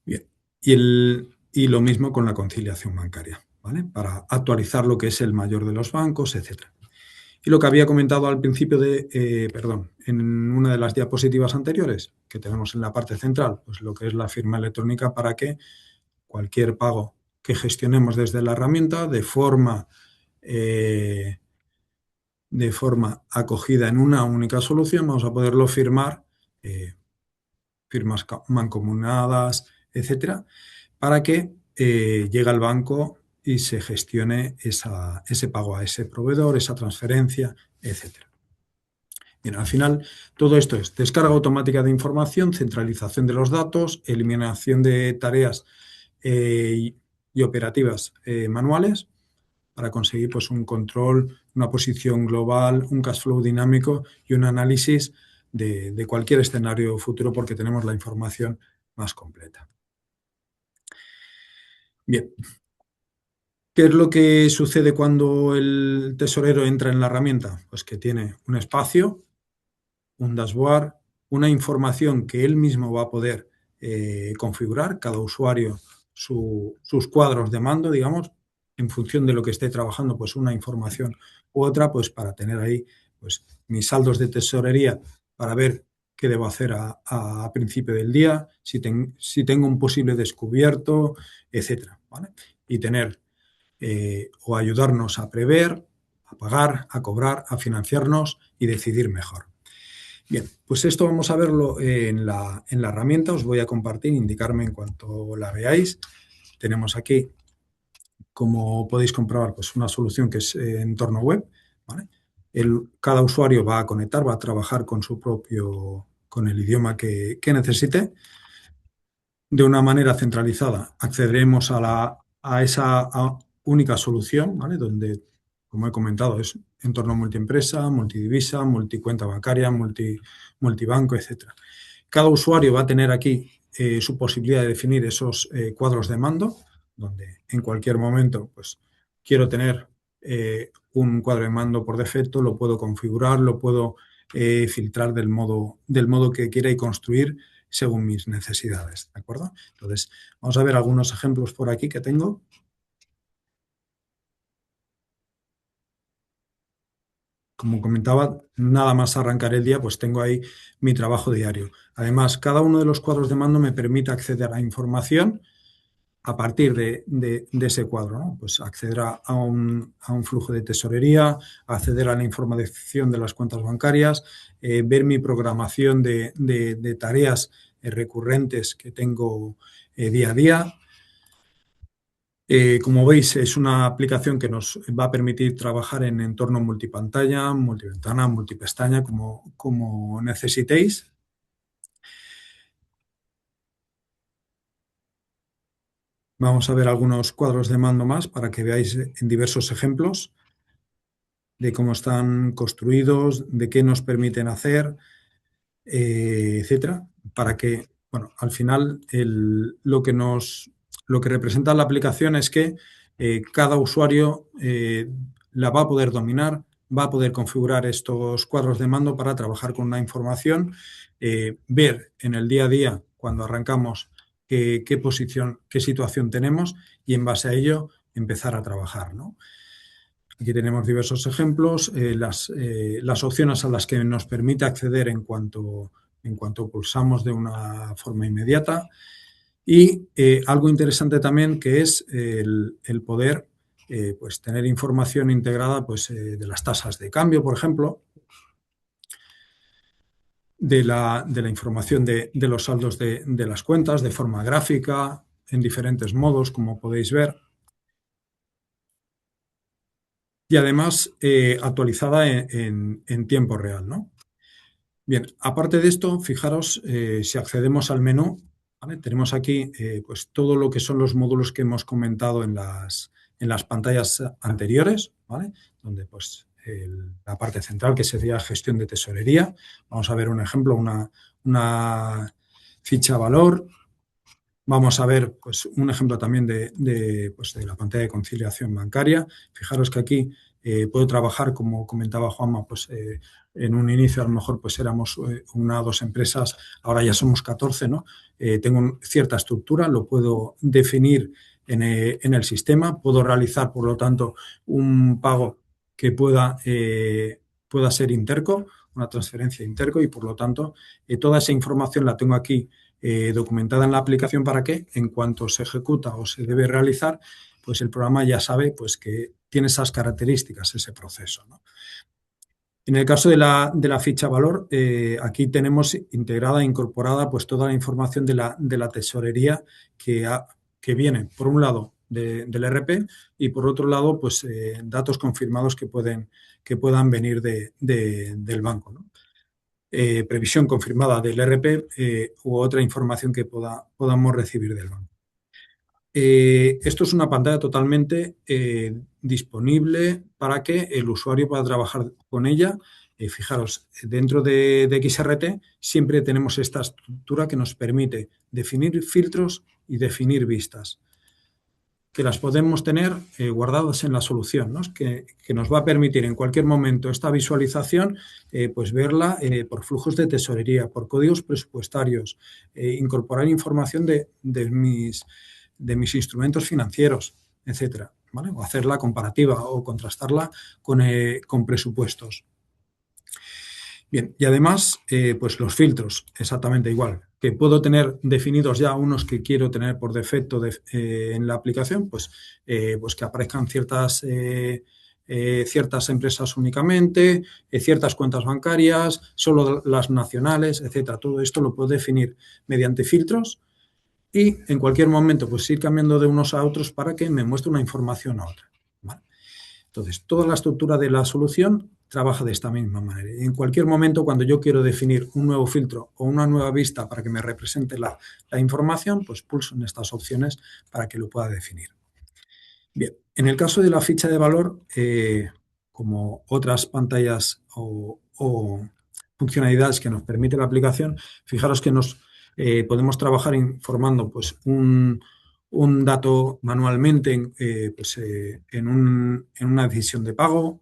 Bien, y lo mismo con la conciliación bancaria, ¿vale? Para actualizar lo que es el mayor de los bancos, etcétera. Y lo que había comentado al principio en una de las diapositivas anteriores, que tenemos en la parte central, pues lo que es la firma electrónica para que cualquier pago que gestionemos desde la herramienta de forma acogida en una única solución, vamos a poderlo firmar, firmas mancomunadas, etcétera, para que llegue al banco y se gestione ese pago a ese proveedor, esa transferencia, etcétera. Bien, al final, todo esto es descarga automática de información, centralización de los datos, eliminación de tareas y operativas manuales para conseguir pues, un control, una posición global, un cash flow dinámico y un análisis de cualquier escenario futuro porque tenemos la información más completa. Bien. ¿Qué es lo que sucede cuando el tesorero entra en la herramienta? Pues que tiene un espacio, un dashboard, una información que él mismo va a poder configurar, cada usuario sus cuadros de mando, digamos, en función de lo que esté trabajando, pues una información u otra, pues para tener ahí pues, mis saldos de tesorería para ver qué debo hacer a principio del día, si tengo un posible descubierto, etcétera, ¿vale? Y tener o ayudarnos a prever, a pagar, a cobrar, a financiarnos y decidir mejor. Bien, pues esto vamos a verlo en la herramienta. Os voy a compartir, indicarme en cuanto la veáis. Tenemos aquí, como podéis comprobar, pues una solución que es entorno web, ¿vale? Cada usuario va a conectar, va a trabajar con con el idioma que necesite. De una manera centralizada accederemos a esa única solución, ¿vale? Donde, como he comentado, es entorno multiempresa, multidivisa, multicuenta bancaria, multibanco, etcétera. Cada usuario va a tener aquí su posibilidad de definir esos cuadros de mando, donde en cualquier momento pues, quiero tener un cuadro de mando por defecto, lo puedo configurar, lo puedo filtrar del modo que quiera y construir según mis necesidades, ¿de acuerdo? Entonces, vamos a ver algunos ejemplos por aquí que tengo. como comentaba, nada más arrancar el día, pues tengo ahí mi trabajo diario. Además, cada uno de los cuadros de mando me permite acceder a información a partir de ese cuadro, ¿no? Pues acceder a un flujo de tesorería, acceder a la información de las cuentas bancarias, ver mi programación de tareas recurrentes que tengo día a día. Como veis, es una aplicación que nos va a permitir trabajar en entorno multipantalla, multiventana, multipestaña, como necesitéis. Vamos a ver algunos cuadros de mando más para que veáis en diversos ejemplos de cómo están construidos, de qué nos permiten hacer, etcétera, para que, bueno, al final lo que representa la aplicación es que cada usuario la va a poder dominar, va a poder configurar estos cuadros de mando para trabajar con una información, ver en el día a día, cuando arrancamos, qué posición, qué situación tenemos y en base a ello empezar a trabajar, ¿no? Aquí tenemos diversos ejemplos, las opciones a las que nos permite acceder en cuanto pulsamos de una forma inmediata y algo interesante también que es el poder pues tener información integrada pues, de las tasas de cambio, por ejemplo, de la información de los saldos de las cuentas de forma gráfica, en diferentes modos, como podéis ver. Y además actualizada en tiempo real, ¿no? Bien, aparte de esto, fijaros, si accedemos al menú, ¿vale? Tenemos aquí pues todo lo que son los módulos que hemos comentado en las pantallas anteriores, ¿vale? Donde pues la parte central, que sería gestión de tesorería. Vamos a ver un ejemplo, una ficha valor. Vamos a ver pues, un ejemplo también pues, de la pantalla de conciliación bancaria. Fijaros que aquí puedo trabajar, como comentaba Juanma, pues, en un inicio a lo mejor pues, éramos una o dos empresas, ahora ya somos 14, ¿no? Tengo cierta estructura, lo puedo definir en el sistema, puedo realizar, por lo tanto, un pago que pueda ser interco, una transferencia interco y, por lo tanto, toda esa información la tengo aquí documentada en la aplicación para que en cuanto se ejecuta o se debe realizar, pues el programa ya sabe pues, que tiene esas características, ese proceso, ¿no? En el caso de la ficha valor, aquí tenemos integrada e incorporada pues, toda la información de la tesorería que viene, por un lado, del RP y, por otro lado, pues, datos confirmados que puedan venir del banco, ¿no? Previsión confirmada del RP u otra información que podamos recibir del banco. Esto es una pantalla totalmente disponible para que el usuario pueda trabajar con ella. Fijaros, dentro de XRT siempre tenemos esta estructura que nos permite definir filtros y definir vistas, que las podemos tener guardadas en la solución, ¿no? Que nos va a permitir en cualquier momento esta visualización, pues verla por flujos de tesorería, por códigos presupuestarios, incorporar información de mis instrumentos financieros, etcétera, ¿vale? O hacerla comparativa o contrastarla con presupuestos. Bien, y además, pues los filtros, exactamente igual, que puedo tener definidos ya unos que quiero tener por defecto en la aplicación, pues que aparezcan ciertas empresas únicamente, ciertas cuentas bancarias, solo las nacionales, etcétera. Todo esto lo puedo definir mediante filtros y en cualquier momento pues ir cambiando de unos a otros para que me muestre una información a otra, ¿vale? Entonces, toda la estructura de la solución trabaja de esta misma manera. En cualquier momento, cuando yo quiero definir un nuevo filtro o una nueva vista para que me represente la información, pues pulso en estas opciones para que lo pueda definir. Bien, en el caso de la ficha de valor, como otras pantallas o funcionalidades que nos permite la aplicación, fijaros que nos podemos trabajar informando pues, un dato manualmente en una decisión de pago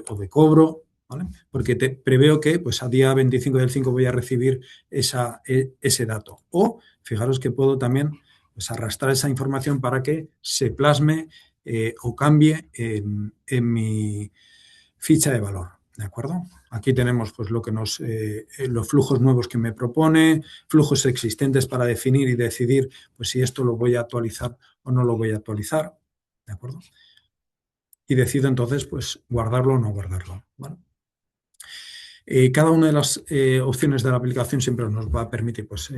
o de cobro, ¿vale? Porque preveo que pues, a día 25 del 5 voy a recibir ese dato. O fijaros que puedo también pues, arrastrar esa información para que se plasme o cambie en mi ficha de valor. ¿De acuerdo? Aquí tenemos pues, los flujos nuevos que me propone, flujos existentes para definir y decidir pues, si esto lo voy a actualizar o no lo voy a actualizar. ¿De acuerdo? Y decido entonces pues, guardarlo o no guardarlo. ¿Vale? Cada una de las opciones de la aplicación siempre nos va a permitir pues,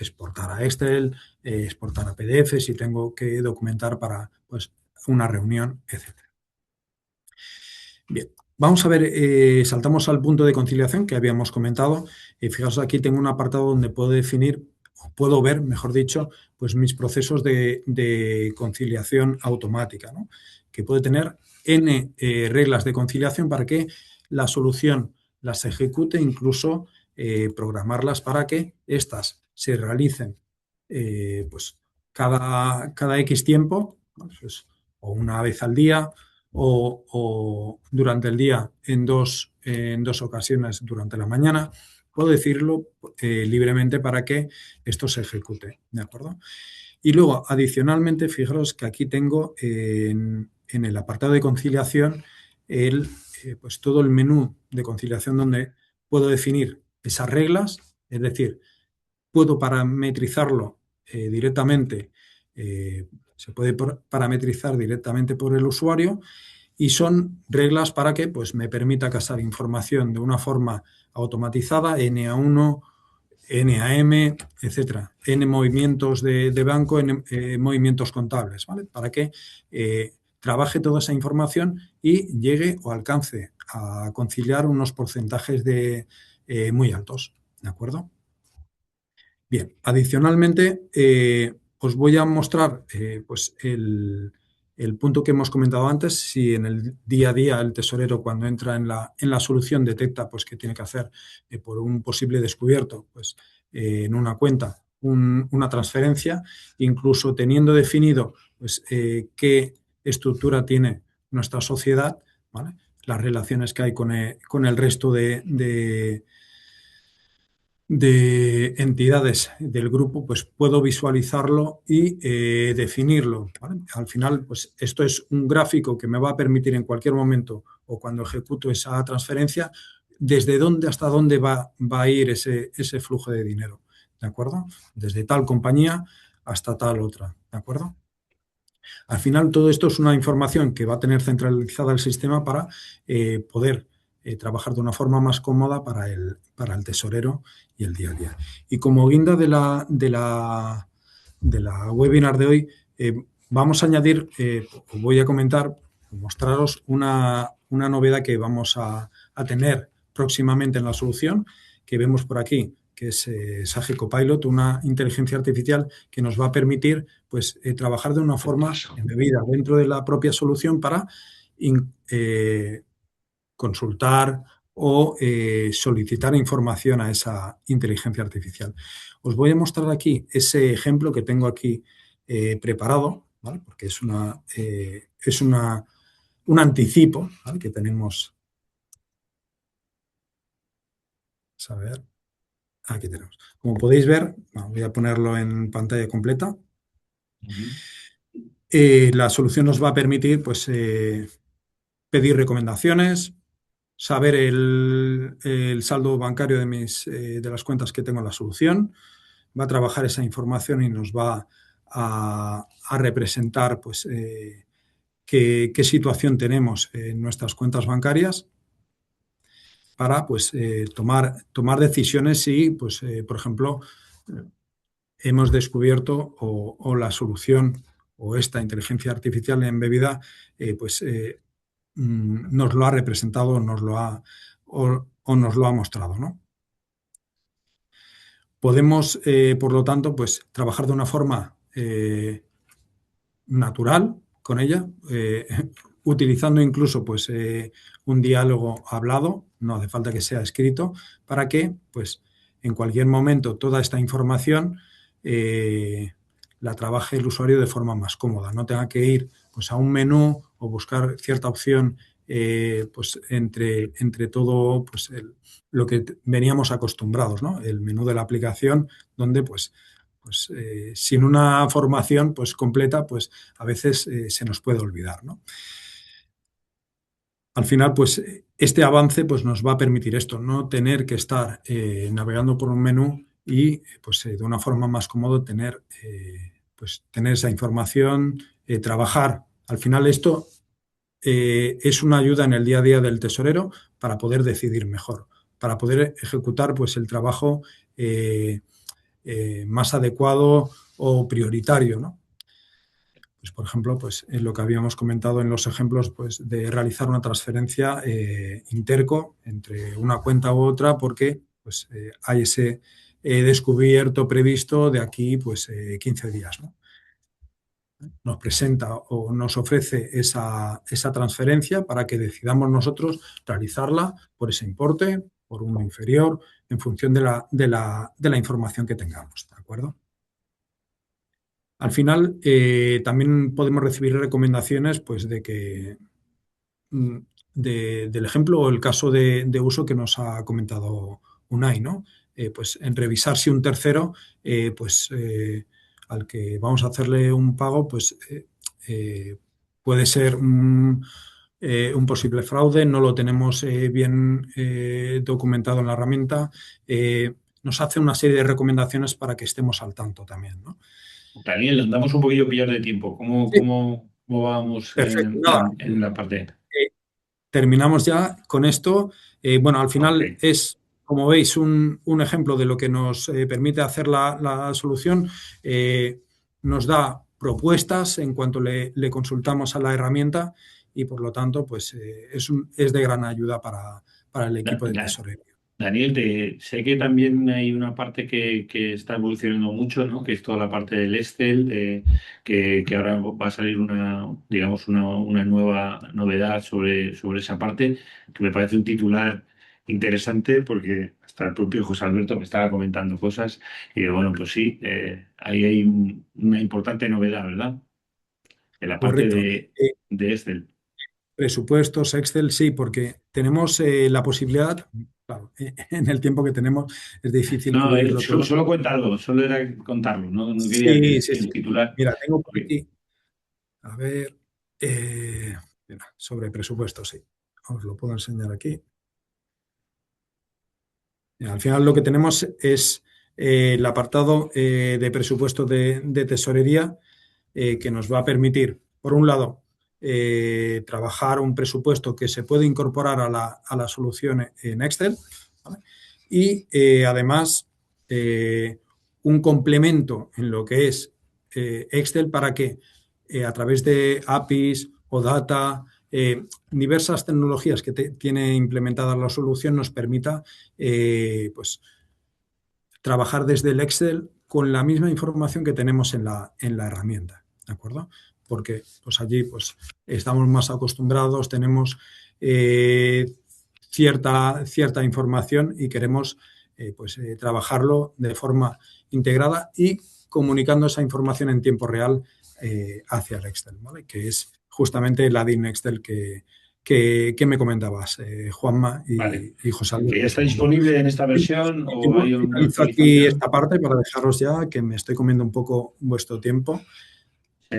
exportar a Excel, exportar a PDF si tengo que documentar para pues, una reunión, etc. Bien, vamos a ver, saltamos al punto de conciliación que habíamos comentado. Fijaos, aquí tengo un apartado donde puedo definir, o puedo ver, mejor dicho, pues mis procesos de conciliación automática, ¿no? Que puede tener N reglas de conciliación para que la solución las ejecute, incluso programarlas para que éstas se realicen pues cada X tiempo, ¿no? Pues, o una vez al día, o durante el día en dos ocasiones durante la mañana. Puedo decirlo libremente para que esto se ejecute, ¿de acuerdo? Y luego, adicionalmente, fijaros que aquí tengo en el apartado de conciliación pues todo el menú de conciliación donde puedo definir esas reglas, es decir, puedo parametrizarlo directamente, se puede parametrizar directamente por el usuario y son reglas para que pues, me permita casar información de una forma automatizada, NA1, NAM, etcétera, N movimientos de banco, N movimientos contables, ¿vale? Para que trabaje toda esa información y llegue o alcance a conciliar unos porcentajes muy altos, ¿de acuerdo? Bien, adicionalmente, os voy a mostrar pues el punto que hemos comentado antes, si en el día a día el tesorero cuando entra en la solución detecta pues, que tiene que hacer por un posible descubierto pues, en una cuenta una transferencia, incluso teniendo definido pues, qué estructura tiene nuestra sociedad, ¿vale? Las relaciones que hay con el resto de entidades del grupo, pues puedo visualizarlo y definirlo, ¿vale? Al final, pues esto es un gráfico que me va a permitir en cualquier momento o cuando ejecuto esa transferencia, desde dónde hasta dónde va a ir ese flujo de dinero, ¿de acuerdo? Desde tal compañía hasta tal otra, ¿de acuerdo? Al final, todo esto es una información que va a tener centralizada el sistema para poder trabajar de una forma más cómoda para el tesorero y el día a día. Y como guinda de la webinar de hoy, vamos a añadir, os voy a comentar, mostraros una novedad que vamos a tener próximamente en la solución, que vemos por aquí, que es Sage Copilot, una inteligencia artificial que nos va a permitir pues, trabajar de una forma embebida dentro de la propia solución para consultar o solicitar información a esa inteligencia artificial. Os voy a mostrar aquí ese ejemplo que tengo aquí preparado, ¿vale? Porque es un anticipo, ¿vale? Que tenemos. A ver, aquí tenemos. Como podéis ver, voy a ponerlo en pantalla completa. La solución nos va a permitir pues, pedir recomendaciones, saber el saldo bancario de las cuentas que tengo en la solución, va a trabajar esa información y nos va a representar pues, qué situación tenemos en nuestras cuentas bancarias para pues, tomar decisiones si, pues, por ejemplo, hemos descubierto o la solución o esta inteligencia artificial embebida pues, nos lo ha representado o nos lo ha mostrado, ¿no? Podemos, por lo tanto, pues, trabajar de una forma natural con ella, utilizando incluso pues, un diálogo hablado, no hace falta que sea escrito, para que pues, en cualquier momento toda esta información la trabaje el usuario de forma más cómoda, no tenga que ir pues, a un menú o buscar cierta opción pues, entre todo pues, lo que veníamos acostumbrados, ¿no? El menú de la aplicación donde pues, sin una formación pues, completa, pues a veces se nos puede olvidar, ¿no? al final, pues este avance pues, nos va a permitir esto, no tener que estar navegando por un menú y pues, de una forma más cómoda pues, tener esa información, trabajar. Al final esto es una ayuda en el día a día del tesorero para poder decidir mejor, para poder ejecutar pues, el trabajo eh, más adecuado o prioritario, ¿no? Pues, por ejemplo, pues, en lo que habíamos comentado en los ejemplos pues, de realizar una transferencia interco entre una cuenta u otra porque pues, hay ese descubierto previsto de aquí pues, 15 días, ¿no? Nos presenta o nos ofrece esa transferencia para que decidamos nosotros realizarla por ese importe, por uno inferior, en función de la información que tengamos, ¿de acuerdo? Al final, también podemos recibir recomendaciones pues, de que, mm, del ejemplo o el caso de uso que nos ha comentado Unai, ¿no? Pues en revisar si un tercero, pues al que vamos a hacerle un pago, pues eh, puede ser un posible fraude, no lo tenemos bien documentado en la herramienta. Nos hace una serie de recomendaciones para que estemos al tanto también, ¿no? Daniel, andamos un poquillo pillar de tiempo. Sí, ¿Cómo vamos perfecto. Nada, en la parte? terminamos ya con esto. Bueno, al Ok. final es, como veis, un ejemplo de lo que nos permite hacer la solución. Nos da propuestas en cuanto le consultamos a la herramienta y, por lo tanto, pues es de gran ayuda para el Da- equipo de da- tesorería. Daniel, sé que también hay una parte que está evolucionando mucho, ¿no? Que es toda la parte del Excel, que ahora va a salir digamos, una nueva novedad sobre esa parte, que me parece un titular interesante porque hasta el propio José Alberto me estaba comentando cosas y digo, bueno, pues sí, ahí hay una importante novedad, ¿verdad? En la parte Correcto. de Excel. Presupuestos, Excel, sí, porque tenemos la posibilidad, claro, en el tiempo que tenemos es difícil No, cubrirlo todo. solo cuéntalo, solo era contarlo, no quería Sí, sí, que el sí. titular. Mira, tengo por Porque aquí, a ver, mira, sobre presupuestos, sí. Os lo puedo enseñar aquí. Mira, al final lo que tenemos es el apartado de presupuesto de tesorería que nos va a permitir, por un lado, trabajar un presupuesto que se puede incorporar a la solución en Excel, ¿vale? Y además un complemento en lo que es Excel para que a través de APIs o data, diversas tecnologías que tiene implementada la solución nos permita pues, trabajar desde el Excel con la misma información que tenemos en la herramienta, ¿de acuerdo? Porque pues allí pues, estamos más acostumbrados, tenemos cierta información y queremos pues, trabajarlo de forma integrada y comunicando esa información en tiempo real hacia el Excel, ¿vale? Que es justamente el add-in Excel que me comentabas, Juanma vale, y José que ya Alberto está segundo. disponible en esta versión o hay alguna Finalizo aquí actualización. esta parte para dejaros ya que me estoy comiendo un poco vuestro tiempo. Sí.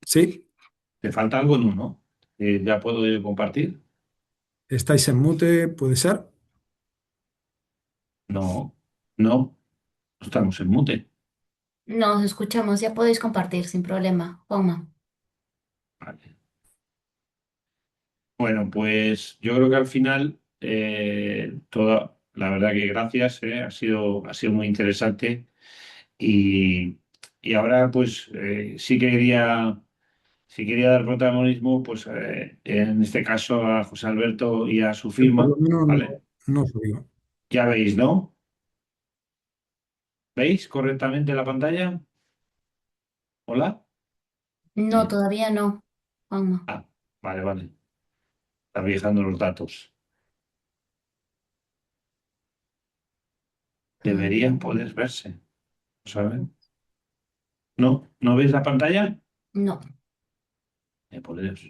Sí, ¿Te falta algo? No, ¿no? ¿Ya puedo compartir? estáis en mute, puede ser. No, no estamos en mute. Nos escuchamos, ya podéis compartir sin problema, Juanma. Vale. Bueno, pues yo creo que al final, la verdad que gracias, ha sido muy interesante y ahora pues sí quería dar protagonismo, pues en este caso a José Alberto y a su Por firma, lo menos ¿vale? no os oigo. Ya veis, ¿no? ¿Veis correctamente la pantalla? ¿Hola? No, No. todavía no, Juanma. Ah, vale, vale. Está fijando los datos. Deberían poder verse, ¿saben? ¿No? ¿No veis la pantalla? No. Por Dios.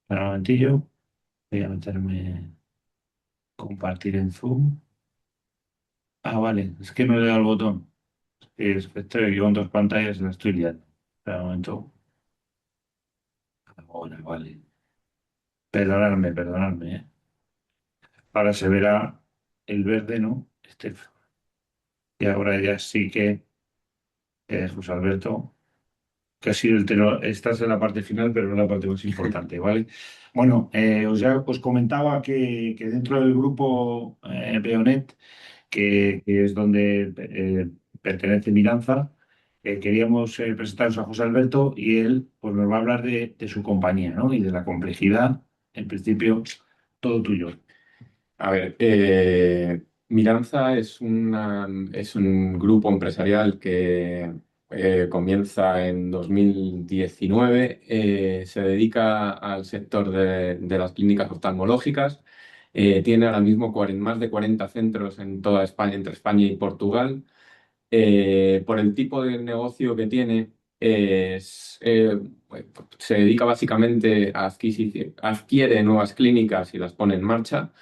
Espera un momentillo. Voy a meterme compartir en Zoom. Ah, vale. Es que no le he dado al botón. Estoy aquí con dos pantallas y la estoy liando. Espera un momento. Ahora, vale. Perdonadme, ¿eh? Ahora se verá el verde, ¿no? Y ahora ya sí que, José Alberto, que ha sido estás en la parte final, pero no en la parte más importante, ¿vale? Bueno, os comentaba que dentro del grupo Beonet, que es donde pertenece Miranza, queríamos presentaros a José Alberto y él pues, nos va a hablar de su compañía, ¿no? Y de la complejidad, en principio, todo tuyo. A ver, Miranza es un grupo empresarial que comienza en 2019. Se dedica al sector de las clínicas oftalmológicas. Tiene ahora mismo más de 40 centros en toda España, entre España y Portugal. Por el tipo de negocio que tiene, pues, se dedica básicamente a adquiere nuevas clínicas y las pone en marcha.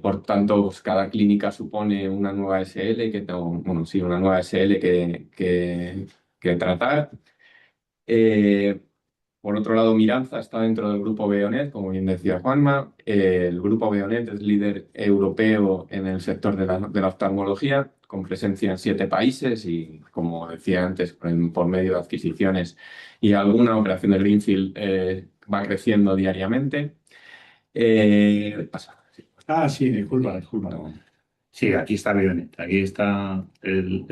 Por tanto, pues, cada clínica supone una nueva SL bueno, sí, una nueva SL que tratar. Eh, por otro lado, Miranza está dentro del grupo Beonet, como bien decía Juanma. El grupo Beonet es líder europeo en el sector de la oftalmología, con presencia en 7 países y, como decía antes, por medio de adquisiciones y alguna operación de Greenfield, va creciendo diariamente. Pasa. Sí. Sí, disculpa. No. Sí, aquí está Bionet, aquí está el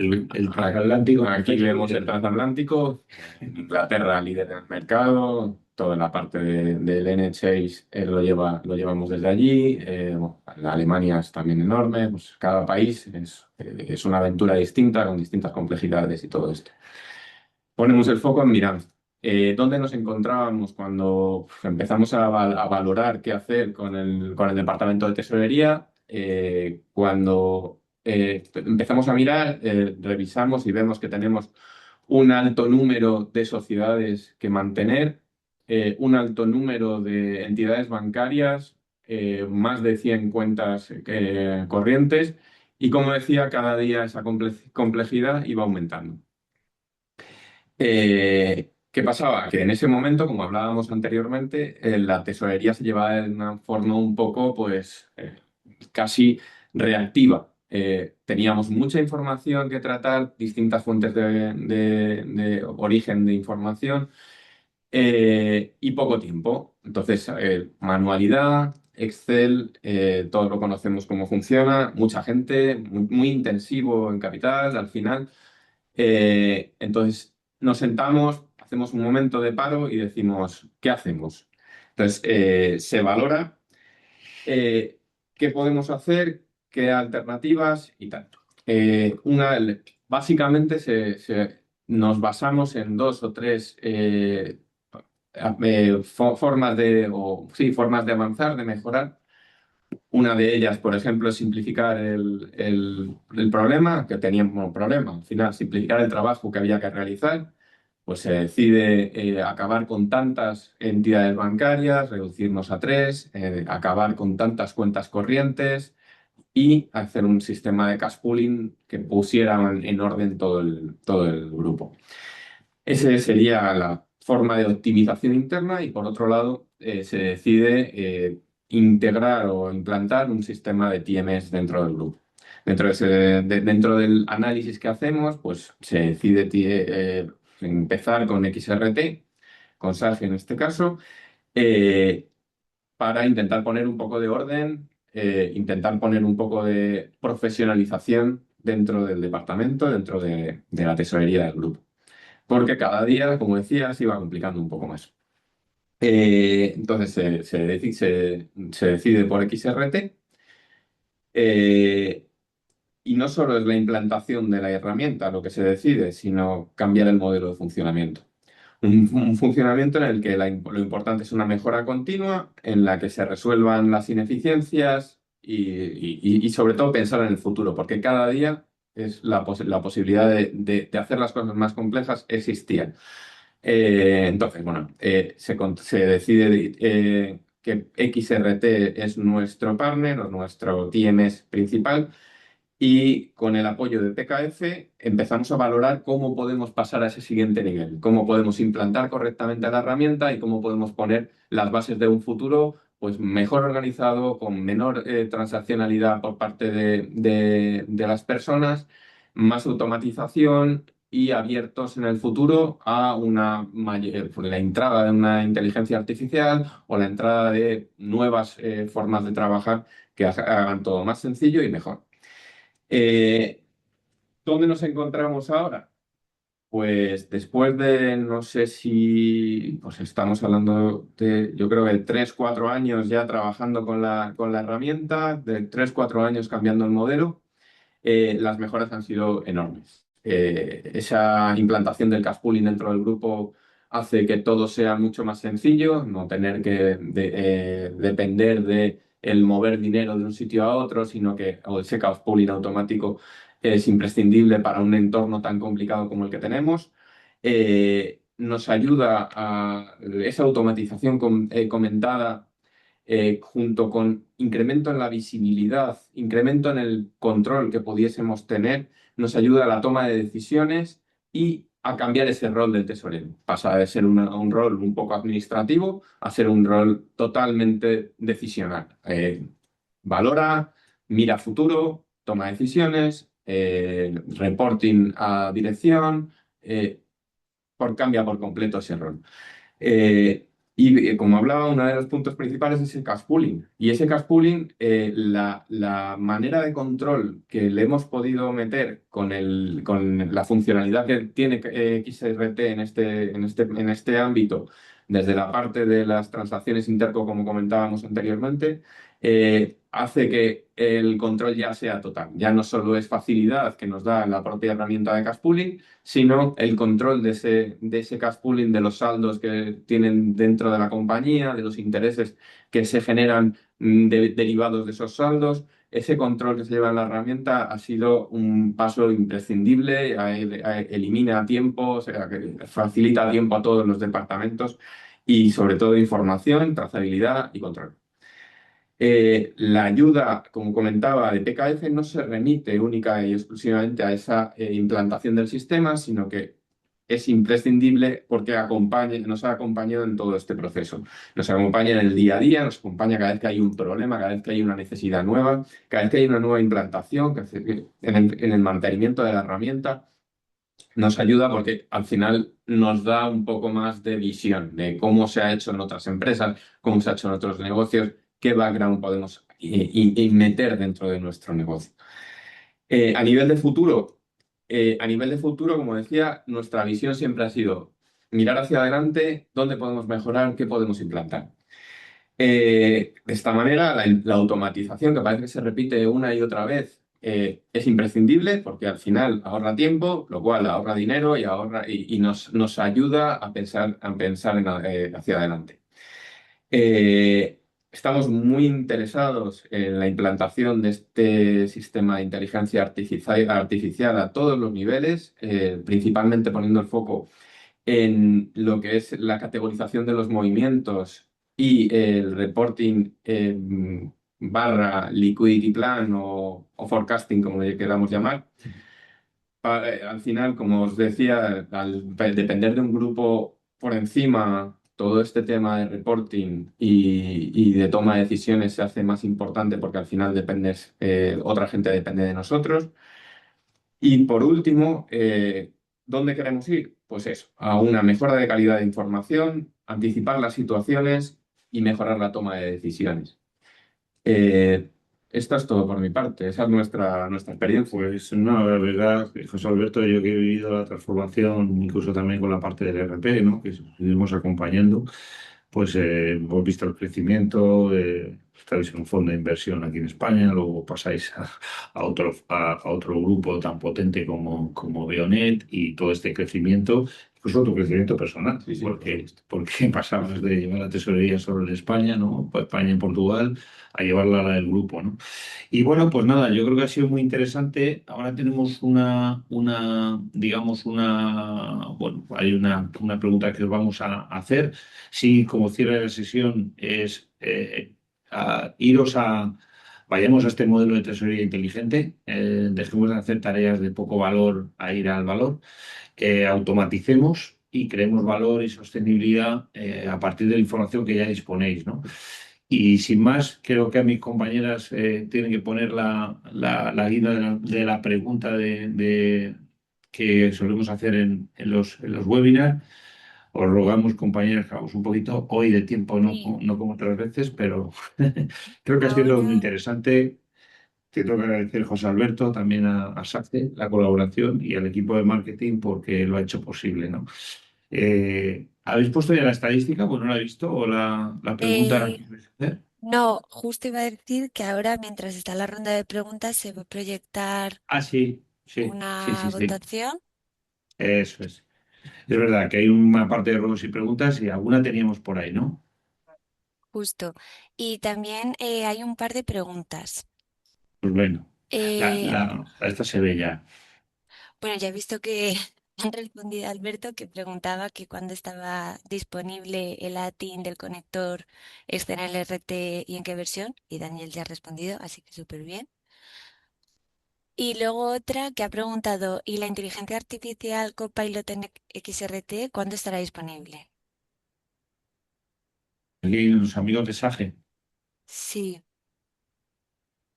transatlántico. Aquí vemos el transatlántico, Inglaterra líder del mercado, toda la parte del NHS lo llevamos desde allí, bueno, la Alemania es también enorme, pues cada país es una aventura distinta con distintas complejidades y todo esto. Ponemos el foco en Miranda. ¿Dónde nos encontrábamos cuando empezamos a valorar qué hacer con el departamento de tesorería? Cuando empezamos a mirar, revisamos y vemos que tenemos un alto número de sociedades que mantener, un alto número de entidades bancarias, más de 100 cuentas corrientes y, como decía, cada día esa complejidad iba aumentando. ¿Qué pasaba? Que en ese momento, como hablábamos anteriormente, la tesorería se llevaba de una forma un poco, pues, casi reactiva. Teníamos mucha información que tratar, distintas fuentes de origen de información, y poco tiempo. Entonces, manualidad, Excel, todos lo conocemos cómo funciona, mucha gente, muy, muy intensivo en capital al final. Entonces nos sentamos, hacemos un momento de paro y decimos, ¿qué hacemos? Entonces se valora eh, qué podemos hacer, qué alternativas y tanto. Básicamente nos basamos en dos o tres formas de avanzar, de mejorar. Una de ellas, por ejemplo, es simplificar el problema, que teníamos un problema, al final, simplificar el trabajo que había que realizar, pues se decide acabar con tantas entidades bancarias, reducirnos a 3, acabar con tantas cuentas corrientes y hacer un sistema de cash pooling que pusiera en orden todo el grupo. Esa sería la forma de optimización interna y, por otro lado, se decide integrar o implantar un sistema de TMS dentro del grupo. Dentro del análisis que hacemos, pues se decide empezar con XRT, con SAGE en este caso, eh, para intentar poner un poco de orden, intentar poner un poco de profesionalización dentro del departamento, dentro de la tesorería del grupo, porque cada día, como decía, se iba complicando un poco más. Entonces se decide por XRT, y no solo es la implantación de la herramienta lo que se decide, sino cambiar el modelo de funcionamiento. Un funcionamiento en el que lo importante es una mejora continua, en la que se resuelvan las ineficiencias y sobre todo pensar en el futuro, porque cada día es la posibilidad de hacer las cosas más complejas existía. Entonces, bueno, se decide que XRT es nuestro partner o nuestro TMS principal Y con el apoyo de PKF empezamos a valorar cómo podemos pasar a ese siguiente nivel, cómo podemos implantar correctamente la herramienta y cómo podemos poner las bases de un futuro pues, mejor organizado, con menor transaccionalidad por parte de las personas, más automatización y abiertos en el futuro a la entrada de una inteligencia artificial o la entrada de nuevas formas de trabajar que hagan todo más sencillo y mejor. ¿Dónde nos encontramos ahora? Pues después de, no sé si, pues estamos hablando de, yo creo que 3, 4 años ya trabajando con la herramienta, de 3, 4 años cambiando el modelo, las mejoras han sido enormes. Esa implantación del cash pooling dentro del grupo hace que todo sea mucho más sencillo, no tener que depender de el mover dinero de un sitio a otro, sino que o ese cash pooling automático es imprescindible para un entorno tan complicado como el que tenemos. Nos ayuda a esa automatización comentada junto con incremento en la visibilidad, incremento en el control que pudiésemos tener, nos ayuda a la toma de decisiones y a cambiar ese rol del tesorero. Pasa de ser un rol un poco administrativo a ser un rol totalmente decisional. Valora, mira futuro, toma decisiones, reporting a dirección, cambia por completo ese rol. Y como hablaba, uno de los puntos principales es el cash pooling. Y ese cash pooling, la manera de control que le hemos podido meter con la funcionalidad que tiene XRT en este ámbito, desde la parte de las transacciones interco, como comentábamos anteriormente, hace que el control ya sea total. Ya no solo es facilidad que nos da la propia herramienta de cash pooling, sino el control de ese cash pooling, de los saldos que tienen dentro de la compañía, de los intereses que se generan derivados de esos saldos. Ese control que se lleva en la herramienta ha sido un paso imprescindible, elimina tiempo, o sea, que facilita tiempo a todos los departamentos y sobre todo información, trazabilidad y control. La ayuda, como comentaba, de PKF no se remite única y exclusivamente a esa implantación del sistema, sino que es imprescindible porque nos ha acompañado en todo este proceso. Nos acompaña en el día a día, nos acompaña cada vez que hay un problema, cada vez que hay una necesidad nueva, cada vez que hay una nueva implantación, en el mantenimiento de la herramienta. Nos ayuda porque al final nos da un poco más de visión de cómo se ha hecho en otras empresas, cómo se ha hecho en otros negocios, qué background podemos meter dentro de nuestro negocio. A nivel de futuro, como decía, nuestra visión siempre ha sido mirar hacia adelante, dónde podemos mejorar, qué podemos implantar. De esta manera, la automatización, que parece que se repite una y otra vez, es imprescindible porque al final ahorra tiempo, lo cual ahorra dinero y nos ayuda a pensar hacia adelante. Estamos muy interesados en la implantación de este sistema de inteligencia artificial a todos los niveles, principalmente poniendo el foco en lo que es la categorización de los movimientos y el reporting barra liquidity plan o forecasting, como le queramos llamar. Al final, como os decía, al depender de un grupo por encima, todo este tema de reporting y de toma de decisiones se hace más importante porque al final otra gente depende de nosotros. Y por último, ¿dónde queremos ir? Pues eso, a una mejora de calidad de información, anticipar las situaciones y mejorar la toma de decisiones. Esto es todo por mi parte, esa es nuestra experiencia. Pues no, la verdad, José Alberto, yo que he vivido la transformación, incluso también con la parte del RP, ¿no? Que seguimos acompañando, pues hemos visto el crecimiento, estáis en un fondo de inversión aquí en España, luego pasáis a otro grupo tan potente como Beonet y todo este crecimiento, incluso tu crecimiento personal, Sí, porque pasamos de llevar la tesorería solo en España, ¿no? Pues España y Portugal, a llevarla a la del grupo, ¿no? Y bueno, pues nada, yo creo que ha sido muy interesante. Ahora tenemos digamos, bueno, hay una pregunta que os vamos a hacer. Sí, como cierre de la sesión es iros vayamos a este modelo de tesorería inteligente, dejemos de hacer tareas de poco valor a ir al valor, automaticemos y creemos valor y sostenibilidad a partir de la información que ya disponéis, ¿no? Y sin más, creo que a mis compañeras tienen que poner la guía de la pregunta que solemos hacer en los webinars. Os rogamos, compañeras, que hagamos un poquito hoy de tiempo, no, Sí, no como otras veces, pero creo que ha sido muy ahora, interesante. Te tengo que agradecer, José Alberto, también a SACE, la colaboración y al equipo de marketing porque lo ha hecho posible, ¿no? ¿Habéis puesto ya la estadística? Pues no la he visto, o la pregunta la eh, quieres hacer. no, justo iba a decir que ahora, mientras está la ronda de preguntas, se va a proyectar Ah, sí, sí, sí, una sí, sí. votación, Eso es. Es verdad que hay una parte de ruegos y preguntas y alguna teníamos por ahí, ¿no? justo. Y también hay un par de preguntas. Pues bueno, Eh, esta se ve ya. bueno, ya he visto que han respondido a Alberto, que preguntaba que cuándo estaba disponible el ATIN del conector externo RT y en qué versión. Y Daniel ya ha respondido, así que súper bien. Y luego otra que ha preguntado, ¿y la inteligencia artificial Copilot en XRT cuándo estará disponible? Aquí los amigos de SAGE. Sí,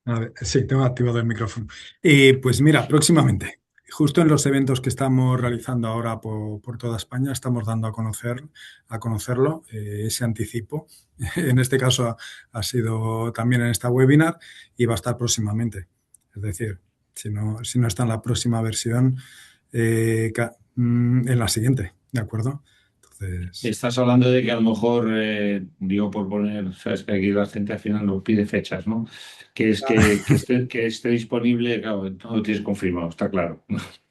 A ver, sí, tengo activado el micrófono. Pues mira, próximamente, justo en los eventos que estamos realizando ahora por toda España, estamos dando a conocerlo, ese anticipo. En este caso ha sido también en esta webinar y va a estar próximamente. Es decir, si no está en la próxima versión, en la siguiente, ¿de acuerdo? Entonces, Estás hablando de que a lo mejor, digo por poner, sabes que aquí la gente al final nos pide fechas, ¿no? Que esté disponible, claro, no lo tienes confirmado, está claro.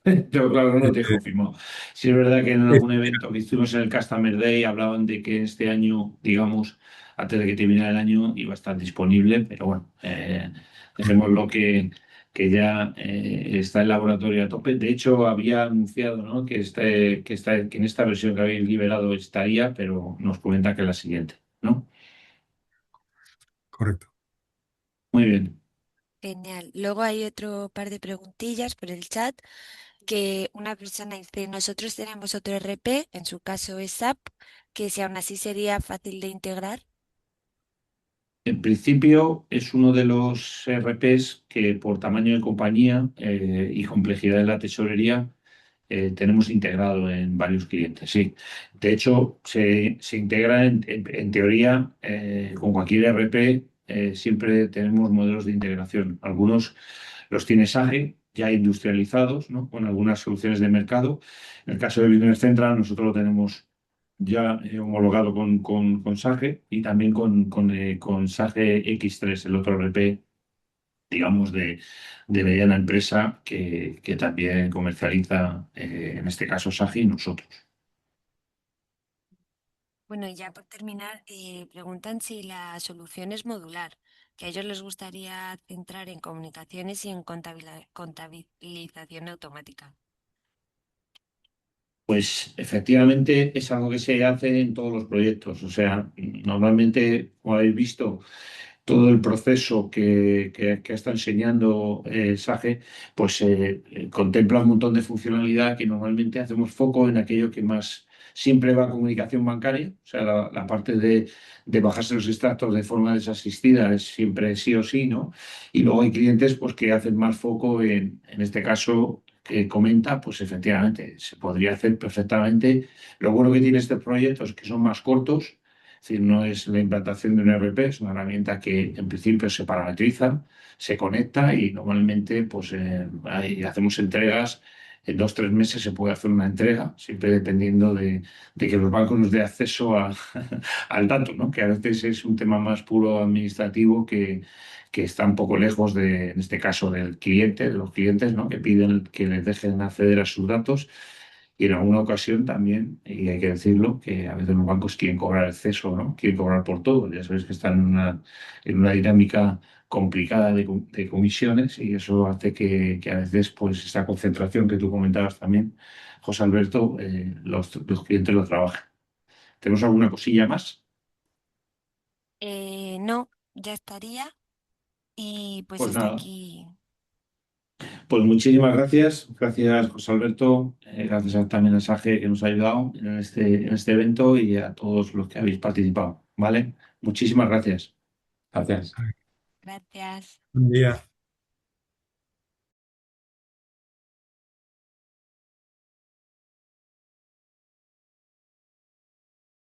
Pero claro, no lo tienes confirmado. Sí es verdad que en eh, algún evento que hicimos en el Customer Day hablaban de que este año, digamos, antes de que terminara el año, iba a estar disponible, pero bueno, dejémoslo que ya está el laboratorio a tope. De hecho, había anunciado, ¿no? Que en esta versión que habéis liberado estaría, pero nos comenta que la siguiente, ¿no? correcto. Muy bien. genial. Luego hay otro par de preguntillas por el chat que una persona dice, nosotros tenemos otro RP, en su caso es SAP, que si aún así sería fácil de integrar. En principio es uno de los RPs que por tamaño de compañía y complejidad de la tesorería tenemos integrado en varios clientes, sí. De hecho, se integra en teoría con cualquier ERP, siempre tenemos modelos de integración. Algunos los tiene SAGE ya industrializados, ¿no? Con algunas soluciones de mercado. En el caso de Business Central, nosotros lo tenemos ya homologado con SAGE y también con SAGE X3, el otro RP, digamos, de mediana empresa que también comercializa, en este caso SAGE y nosotros. Bueno, y ya por terminar, preguntan si la solución es modular, que a ellos les gustaría centrar en comunicaciones y en contabilización automática. Pues efectivamente es algo que se hace en todos los proyectos. O sea, normalmente, como habéis visto, todo el proceso que está enseñando SAGE, pues contempla un montón de funcionalidad que normalmente hacemos foco en aquello que más siempre va a comunicación bancaria, o sea, la parte de bajarse los extractos de forma desasistida es siempre sí o sí, ¿no? Y luego hay clientes pues, que hacen más foco en este caso que comenta, pues efectivamente se podría hacer perfectamente. Lo bueno que tiene este proyecto es que son más cortos, es decir, no es la implantación de un ERP, es una herramienta que en principio se parametriza, se conecta y normalmente pues, hacemos entregas. En 2 o 3 meses se puede hacer una entrega, siempre dependiendo de que los bancos nos dé acceso al dato, ¿no? Que a veces es un tema más puro administrativo que está un poco lejos en este caso, del cliente, de los clientes, ¿no? Que piden que les dejen acceder a sus datos. Y en alguna ocasión también, y hay que decirlo, que a veces los bancos quieren cobrar exceso, ¿no? Quieren cobrar por todo. Ya sabes que están en una dinámica complicada de comisiones y eso hace que a veces pues esta concentración que tú comentabas también, José Alberto, los clientes lo trabajan. ¿Tenemos alguna cosilla más? No, ya estaría. Y pues Pues hasta nada, aquí. pues muchísimas gracias. Gracias, José Alberto. Gracias también a Saje que nos ha ayudado en este evento y a todos los que habéis participado. ¿Vale? Muchísimas gracias. Gracias. Gracias. Buen día.